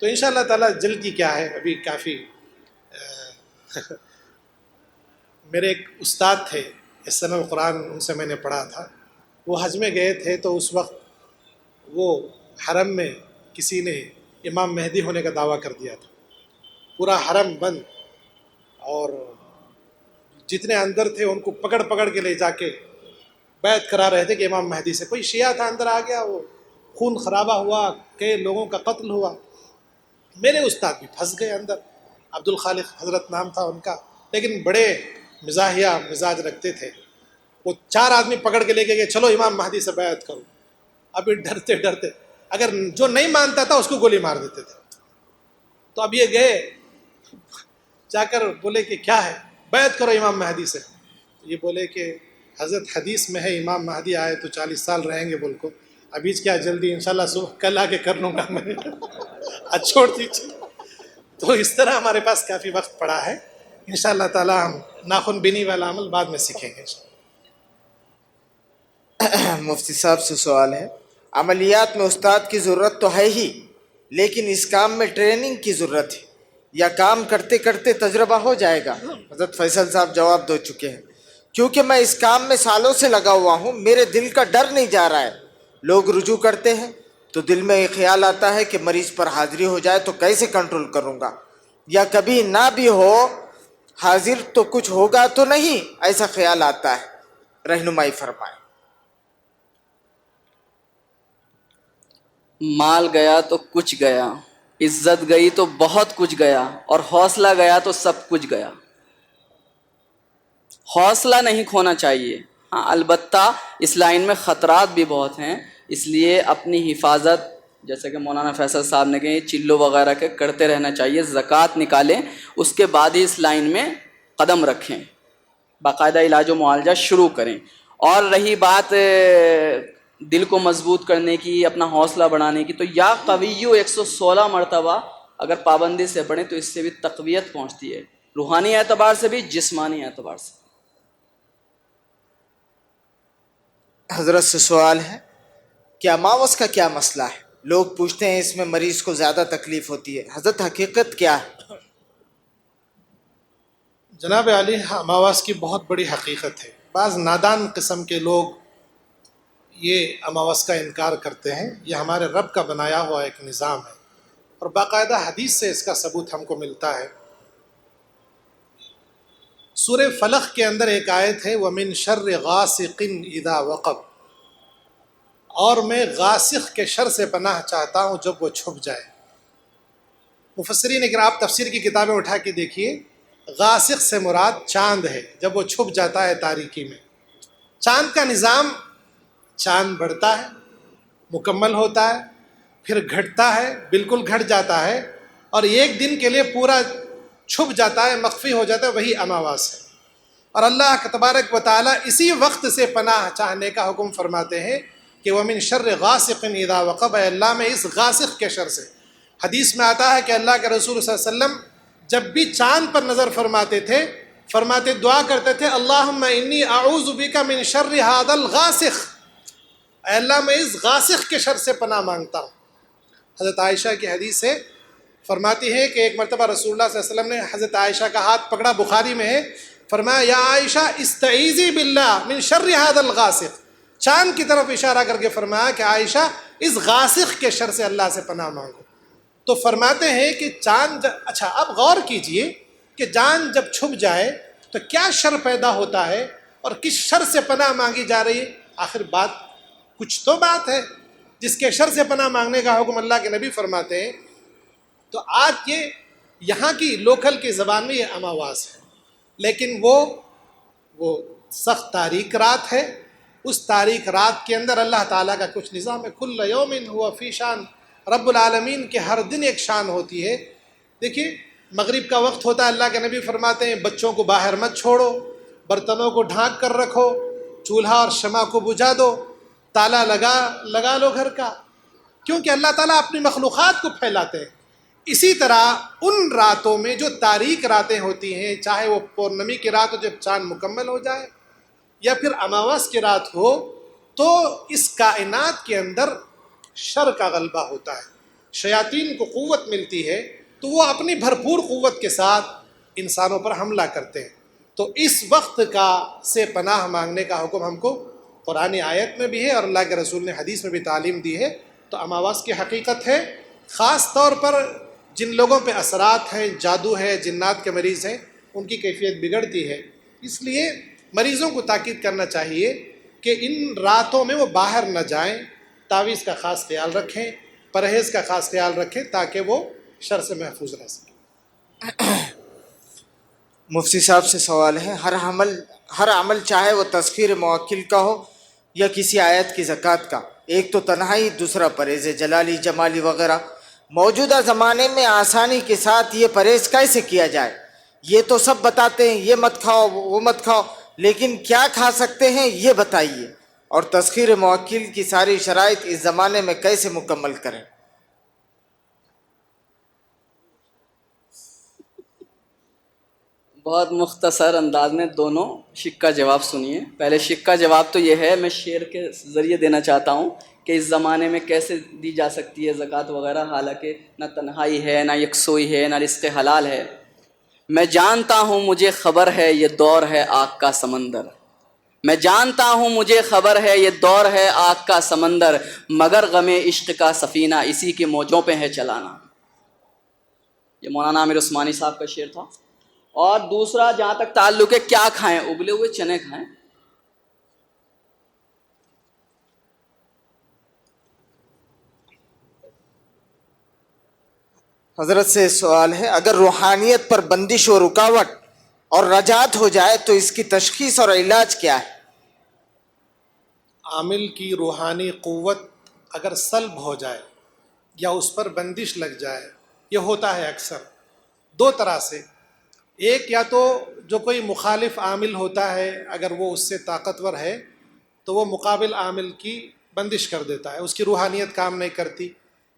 تو انشاءاللہ تعالی جلد کی کیا ہے، ابھی کافی میرے ایک استاد تھے احسان القرآن، ان سے میں نے پڑھا تھا. وہ حج میں گئے تھے تو اس وقت وہ حرم میں کسی نے امام مہدی ہونے کا دعویٰ کر دیا تھا. پورا حرم بند، اور جتنے اندر تھے ان کو پکڑ پکڑ کے لے جا کے بیعت کرا رہے تھے کہ امام مہدی سے. کوئی شیعہ تھا اندر آ گیا، وہ خون خرابہ ہوا، کئی لوگوں کا قتل ہوا. میرے استاد بھی پھنس گئے اندر، عبد الخالق حضرت نام تھا ان کا، لیکن بڑے مزاحیہ مزاج رکھتے تھے. وہ 4 آدمی پکڑ کے لے کے گئے، چلو امام مہدی سے بیعت کرو. ابھی ڈرتے ڈرتے اگر جو نہیں مانتا تھا اس کو گولی مار دیتے تھے. تو اب یہ گئے جا کر بولے کہ کیا ہے، بیعت کرو امام مہدی سے. یہ بولے کہ حضرت حدیث میں ہے امام مہدی آئے تو 40 سال رہیں گے، بول کو ابھی کیا جلدی، انشاءاللہ صبح کل آ کے کر لوں گا میں. چھوڑ دیجیے. تو اس طرح ہمارے پاس کافی وقت پڑا ہے، انشاءاللہ تعالی ہم ناخن بینی والا عمل بعد میں سیکھیں گے. مفتی صاحب سے سوال ہے، عملیات میں استاد کی ضرورت تو ہے ہی، لیکن اس کام میں ٹریننگ کی ضرورت ہے یا کام کرتے کرتے تجربہ ہو جائے گا؟ حضرت فیصل صاحب جواب دے چکے ہیں. کیونکہ میں اس کام میں سالوں سے لگا ہوا ہوں، میرے دل کا ڈر نہیں جا رہا ہے. لوگ رجوع کرتے ہیں تو دل میں ایک خیال آتا ہے کہ مریض پر حاضری ہو جائے تو کیسے کنٹرول کروں گا، یا کبھی نہ بھی ہو حاضر تو کچھ ہوگا تو نہیں، ایسا خیال آتا ہے. رہنمائی فرمائیں. مال گیا تو کچھ گیا، عزت گئی تو بہت کچھ گیا، اور حوصلہ گیا تو سب کچھ گیا. حوصلہ نہیں کھونا چاہیے. ہاں البتہ اس لائن میں خطرات بھی بہت ہیں، اس لیے اپنی حفاظت جیسے کہ مولانا فیصل صاحب نے کہی چلو وغیرہ کے کرتے رہنا چاہیے. زکوٰۃ نکالیں، اس کے بعد ہی اس لائن میں قدم رکھیں، باقاعدہ علاج و معالجہ شروع کریں. اور رہی بات دل کو مضبوط کرنے کی، اپنا حوصلہ بڑھانے کی، تو یا قویو 116 مرتبہ اگر پابندی سے پڑھیں تو اس سے بھی تقویت پہنچتی ہے، روحانی اعتبار سے بھی، جسمانی اعتبار سے۔ حضرت سے سوال ہے کہ اماوس کا کیا مسئلہ ہے؟ لوگ پوچھتے ہیں اس میں مریض کو زیادہ تکلیف ہوتی ہے، حضرت حقیقت کیا ہے؟ جناب علی، اماواس کی بہت بڑی حقیقت ہے۔ بعض نادان قسم کے لوگ یہ اماواس کا انکار کرتے ہیں۔ یہ ہمارے رب کا بنایا ہوا ایک نظام ہے، اور باقاعدہ حدیث سے اس کا ثبوت ہم کو ملتا ہے۔ سورہ فلق کے اندر ایک آیت ہے، وَمِن شَرِّ غَاسِقٍ اِذَا وَقَبَ، اور میں غاسق کے شر سے پناہ چاہتا ہوں جب وہ چھپ جائے۔ مفسرین اگر آپ تفسیر کی کتابیں اٹھا کے دیکھیے، غاسق سے مراد چاند ہے، جب وہ چھپ جاتا ہے تاریکی میں۔ چاند کا نظام، چاند بڑھتا ہے، مکمل ہوتا ہے، پھر گھٹتا ہے، بالکل گھٹ جاتا ہے، اور ایک دن کے لیے پورا چھپ جاتا ہے، مخفی ہو جاتا ہے، وہی اماواس ہے۔ اور اللہ تبارک و تعالیٰ اسی وقت سے پناہ چاہنے کا حکم فرماتے ہیں کہ وَمِن شَرِّ غَاسِقٍ اِذَا وَقَبَ، اے اللہ میں اس غاسق کے شر سے۔ حدیث میں آتا ہے کہ اللہ کے رسول صلی اللہ علیہ وسلم جب بھی چاند پر نظر فرماتے تھے، فرماتے دعا کرتے تھے، اللہم انی اعوذ بک من شر ھذا الغاسق، اے اللہ میں اس غاسق کے شر سے پناہ مانگتا ہوں۔ حضرت عائشہ کی حدیث ہے، فرماتی ہے کہ ایک مرتبہ رسول اللہ صلی اللہ علیہ وسلم نے حضرت عائشہ کا ہاتھ پکڑا، بخاری میں ہے، فرمایا یا عائشہ استعیذی باللہ من شر ھذا الغاسق، چاند کی طرف اشارہ کر کے فرمایا کہ عائشہ اس غاسق کے شر سے اللہ سے پناہ مانگو۔ تو فرماتے ہیں کہ چاند، اچھا اب غور کیجئے کہ چاند جب چھپ جائے تو کیا شر پیدا ہوتا ہے اور کس شر سے پناہ مانگی جا رہی ہے؟ آخر بات کچھ تو بات ہے جس کے شر سے پناہ مانگنے کا حکم اللہ کے نبی فرماتے ہیں۔ تو آج یہ یہاں کی لوکل کی زبان میں یہ اماواس ہے، لیکن وہ سخت تاریک رات ہے۔ اس تاریک رات کے اندر اللہ تعالیٰ کا کچھ نظام ہے، کل یوم ہوا فی شان، رب العالمین کے ہر دن ایک شان ہوتی ہے۔ دیکھیے مغرب کا وقت ہوتا ہے، اللہ کے نبی فرماتے ہیں بچوں کو باہر مت چھوڑو، برتنوں کو ڈھانک کر رکھو، چولہا اور شمع کو بجھا دو، تالا لگا لو گھر کا، کیونکہ اللہ تعالیٰ اپنی مخلوقات کو پھیلاتے ہیں۔ اسی طرح ان راتوں میں جو تاریک راتیں ہوتی ہیں، چاہے وہ پورنمی کی رات ہو جب چاند مکمل ہو جائے، یا پھر اماواس کی رات ہو، تو اس کائنات کے اندر شر کا غلبہ ہوتا ہے، شیاطین کو قوت ملتی ہے، تو وہ اپنی بھرپور قوت کے ساتھ انسانوں پر حملہ کرتے ہیں۔ تو اس وقت سے پناہ مانگنے کا حکم ہم کو قرآن آیت میں بھی ہے اور اللہ کے رسول نے حدیث میں بھی تعلیم دی ہے۔ تو اماواس کی حقیقت ہے، خاص طور پر جن لوگوں پہ اثرات ہیں، جادو ہے، جنات کے مریض ہیں، ان کی کیفیت بگڑتی ہے۔ اس لیے مریضوں کو تاکید کرنا چاہیے کہ ان راتوں میں وہ باہر نہ جائیں، تعویذ کا خاص خیال رکھیں، پرہیز کا خاص خیال رکھیں تاکہ وہ شر سے محفوظ رہ سکیں۔ مفتی صاحب سے سوال ہے، ہر عمل چاہے وہ تذکیر موکل کا ہو یا کسی آیت کی زکوٰۃ کا، ایک تو تنہائی، دوسرا پرہیز جلالی جمالی وغیرہ، موجودہ زمانے میں آسانی کے ساتھ یہ پرہیز کیسے کیا جائے؟ یہ تو سب بتاتے ہیں یہ مت کھاؤ وہ مت کھاؤ، لیکن کیا کھا سکتے ہیں یہ بتائیے، اور تذکیر موکل کی ساری شرائط اس زمانے میں کیسے مکمل کریں؟ بہت مختصر انداز میں دونوں شق کا جواب سنیے۔ پہلے شق کا جواب تو یہ ہے، میں شعر کے ذریعے دینا چاہتا ہوں کہ اس زمانے میں کیسے دی جا سکتی ہے زکوٰۃ وغیرہ، حالانکہ نہ تنہائی ہے، نہ یکسوئی ہے، نہ رزق حلال ہے۔ میں جانتا ہوں مجھے خبر ہے یہ دور ہے آگ کا سمندر، میں جانتا ہوں مجھے خبر ہے یہ دور ہے آگ کا سمندر، مگر غم عشق کا سفینہ اسی کی موجوں پہ ہے چلانا۔ یہ مولانا عامر عثمانی صاحب کا شعر تھا۔ اور دوسرا جہاں تک تعلق ہے کیا کھائیں، ابلے ہوئے چنے کھائیں۔ حضرت سے سوال ہے، اگر روحانیت پر بندش و رکاوٹ اور رجعت ہو جائے تو اس کی تشخیص اور علاج کیا ہے؟ عامل کی روحانی قوت اگر سلب ہو جائے یا اس پر بندش لگ جائے، یہ ہوتا ہے اکثر دو طرح سے۔ ایک، یا تو جو کوئی مخالف عامل ہوتا ہے اگر وہ اس سے طاقتور ہے تو وہ مقابل عامل کی بندش کر دیتا ہے، اس کی روحانیت کام نہیں کرتی،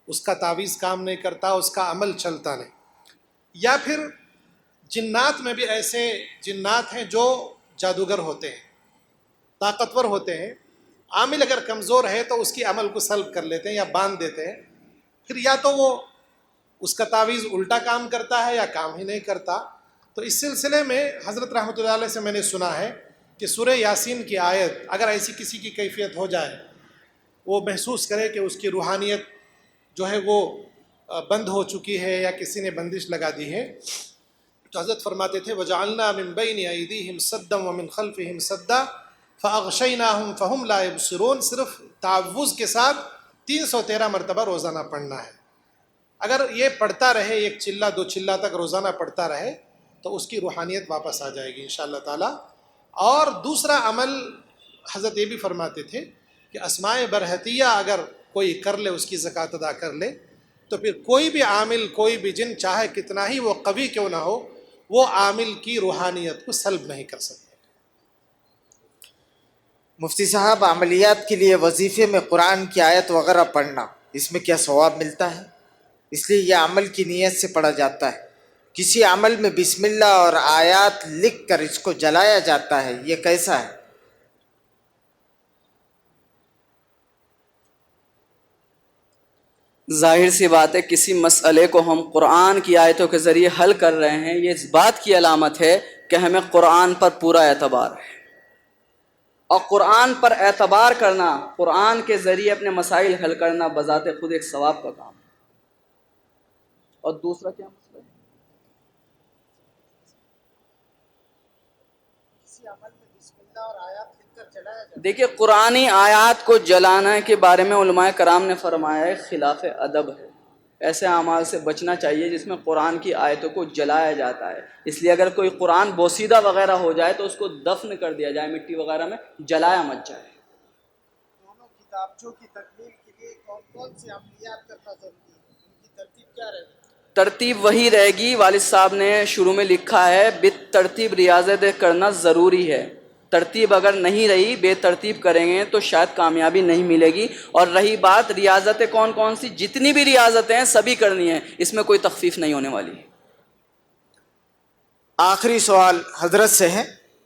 اس کا تعویذ کام نہیں کرتا، اس کا عمل چلتا نہیں۔ یا پھر جنات میں بھی ایسے جنات ہیں جو جادوگر ہوتے ہیں، طاقتور ہوتے ہیں، عامل اگر کمزور ہے تو اس کی عمل کو سلب کر لیتے ہیں یا باندھ دیتے ہیں، پھر یا تو وہ اس کا تعویذ الٹا کام کرتا ہے یا کام ہی نہیں کرتا۔ تو اس سلسلے میں حضرت رحمۃ اللہ علیہ سے میں نے سنا ہے کہ سورہ یاسین کی آیت اگر ایسی کسی کی کیفیت ہو جائے، وہ محسوس کرے کہ اس کی روحانیت جو ہے وہ بند ہو چکی ہے یا کسی نے بندش لگا دی ہے، تو حضرت فرماتے تھے وَجَعَلْنَا مِن بَيْنِ أَيْدِيهِمْ سَدًّا وَمِنْ خَلْفِهِمْ سَدًّا فَأَغْشَيْنَاهُمْ فَهُمْ لَا يَبْصِرُونَ۔ صرف تعوذ کے ساتھ 313 مرتبہ روزانہ پڑھنا ہے۔ اگر یہ پڑھتا رہے، ایک چلہ دو چلہ تک روزانہ پڑھتا رہے، تو اس کی روحانیت واپس آ جائے گی انشاءاللہ تعالی۔ اور دوسرا عمل حضرت یہ بھی فرماتے تھے کہ اسماء برحتیہ اگر کوئی کر لے، اس کی زکوٰۃ ادا کر لے، تو پھر کوئی بھی عامل، کوئی بھی جن، چاہے کتنا ہی وہ قوی کیوں نہ ہو، وہ عامل کی روحانیت کو سلب نہیں کر سکتے۔ مفتی صاحب، عملیات کے لیے وظیفے میں قرآن کی آیت وغیرہ پڑھنا، اس میں کیا ثواب ملتا ہے؟ اس لیے یہ عمل کی نیت سے پڑھا جاتا ہے۔ کسی عمل میں بسم اللہ اور آیات لکھ کر اس کو جلایا جاتا ہے، یہ کیسا ہے؟ ظاہر سی بات ہے، کسی مسئلے کو ہم قرآن کی آیتوں کے ذریعے حل کر رہے ہیں، یہ اس بات کی علامت ہے کہ ہمیں قرآن پر پورا اعتبار ہے۔ اور قرآن پر اعتبار کرنا، قرآن کے ذریعے اپنے مسائل حل کرنا بذات خود ایک ثواب کا کام ہے۔ اور دوسرا کیا مسئلہ ہے؟ کسی عمل میں بسم اللہ اور آیات لکھ کر جلایا جاتا ہے۔ دیکھیے، قرآنی آیات کو جلانا کے بارے میں علماء کرام نے فرمایا ہے خلاف ادب ہے۔ ایسے اعمال سے بچنا چاہیے جس میں قرآن کی آیتوں کو جلایا جاتا ہے۔ اس لیے اگر کوئی قرآن بوسیدہ وغیرہ ہو جائے تو اس کو دفن کر دیا جائے مٹی وغیرہ میں، جلایا مت جائے۔ دونوں کتابچوں کی تکمیل کے لیے کون کون سی عملیات کرنا ضروری ہے؟ ان کی ترتیب کیا رہے گی؟ ترتیب وہی رہے گی، والد صاحب نے شروع میں لکھا ہے بالترتیب ریاضت کرنا ضروری ہے۔ ترتیب اگر نہیں رہی، بے ترتیب کریں گے تو شاید کامیابی نہیں ملے گی۔ اور رہی بات ریاضتیں کون کون سی، جتنی بھی ریاضتیں ہیں سبھی کرنی ہیں، اس میں کوئی تخفیف نہیں ہونے والی۔ آخری سوال حضرت سے ہے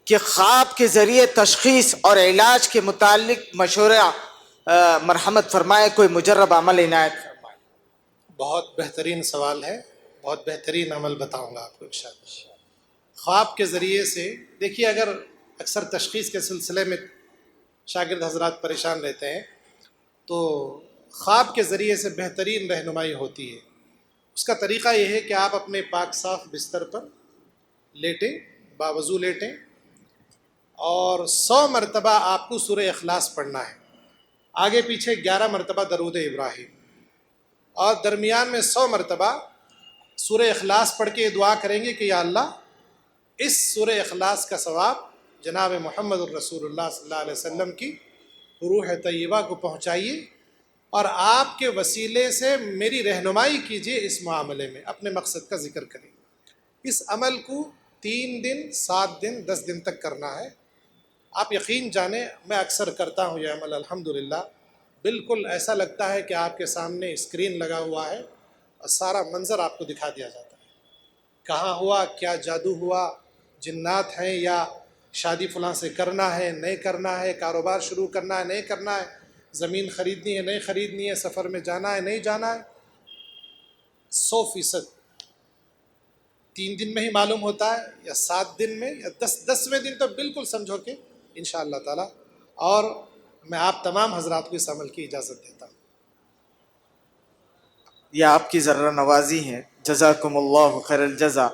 کہ خواب کے ذریعے تشخیص اور علاج کے متعلق مشورہ مرحمت فرمائے، کوئی مجرب عمل عنایت فرمائے۔ بہت بہترین سوال ہے، بہت بہترین عمل بتاؤں گا آپ کو انشاءاللہ۔ خواب کے ذریعے سے دیکھیے، اگر اکثر تشخیص کے سلسلے میں شاگرد حضرات پریشان رہتے ہیں، تو خواب کے ذریعے سے بہترین رہنمائی ہوتی ہے۔ اس کا طریقہ یہ ہے کہ آپ اپنے پاک صاف بستر پر لیٹیں، باوضو لیٹیں، اور 100 مرتبہ آپ کو سورہ اخلاص پڑھنا ہے، آگے پیچھے 11 مرتبہ درود ابراہیم، اور درمیان میں 100 مرتبہ سورہ اخلاص پڑھ کے یہ دعا کریں گے کہ یا اللہ، اس سورہ اخلاص کا ثواب جناب محمد الرسول اللہ صلی اللہ علیہ وسلم کی روح طیبہ کو پہنچائیے، اور آپ کے وسیلے سے میری رہنمائی کیجیے اس معاملے میں، اپنے مقصد کا ذکر کریں۔ اس عمل کو 3 دن، 7 دن، 10 دن تک کرنا ہے۔ آپ یقین جانیں، میں اکثر کرتا ہوں یہ عمل الحمدللہ، بالکل ایسا لگتا ہے کہ آپ کے سامنے اسکرین لگا ہوا ہے اور سارا منظر آپ کو دکھا دیا جاتا ہے، کہاں ہوا، کیا جادو ہوا، جنات ہیں، یا شادی فلاں سے کرنا ہے نہیں کرنا ہے، کاروبار شروع کرنا ہے نہیں کرنا ہے، زمین خریدنی ہے نہیں خریدنی ہے، سفر میں جانا ہے نہیں جانا ہے، 100% 3 دن میں ہی معلوم ہوتا ہے، یا 7 دن میں، یا 10ویں دن تو بالکل سمجھو کہ انشاءاللہ تعالی۔ اور میں آپ تمام حضرات کو اس عمل کی اجازت دیتا ہوں۔ یہ آپ کی ذرہ نوازی ہے، جزاکم اللہ خیر الجزا۔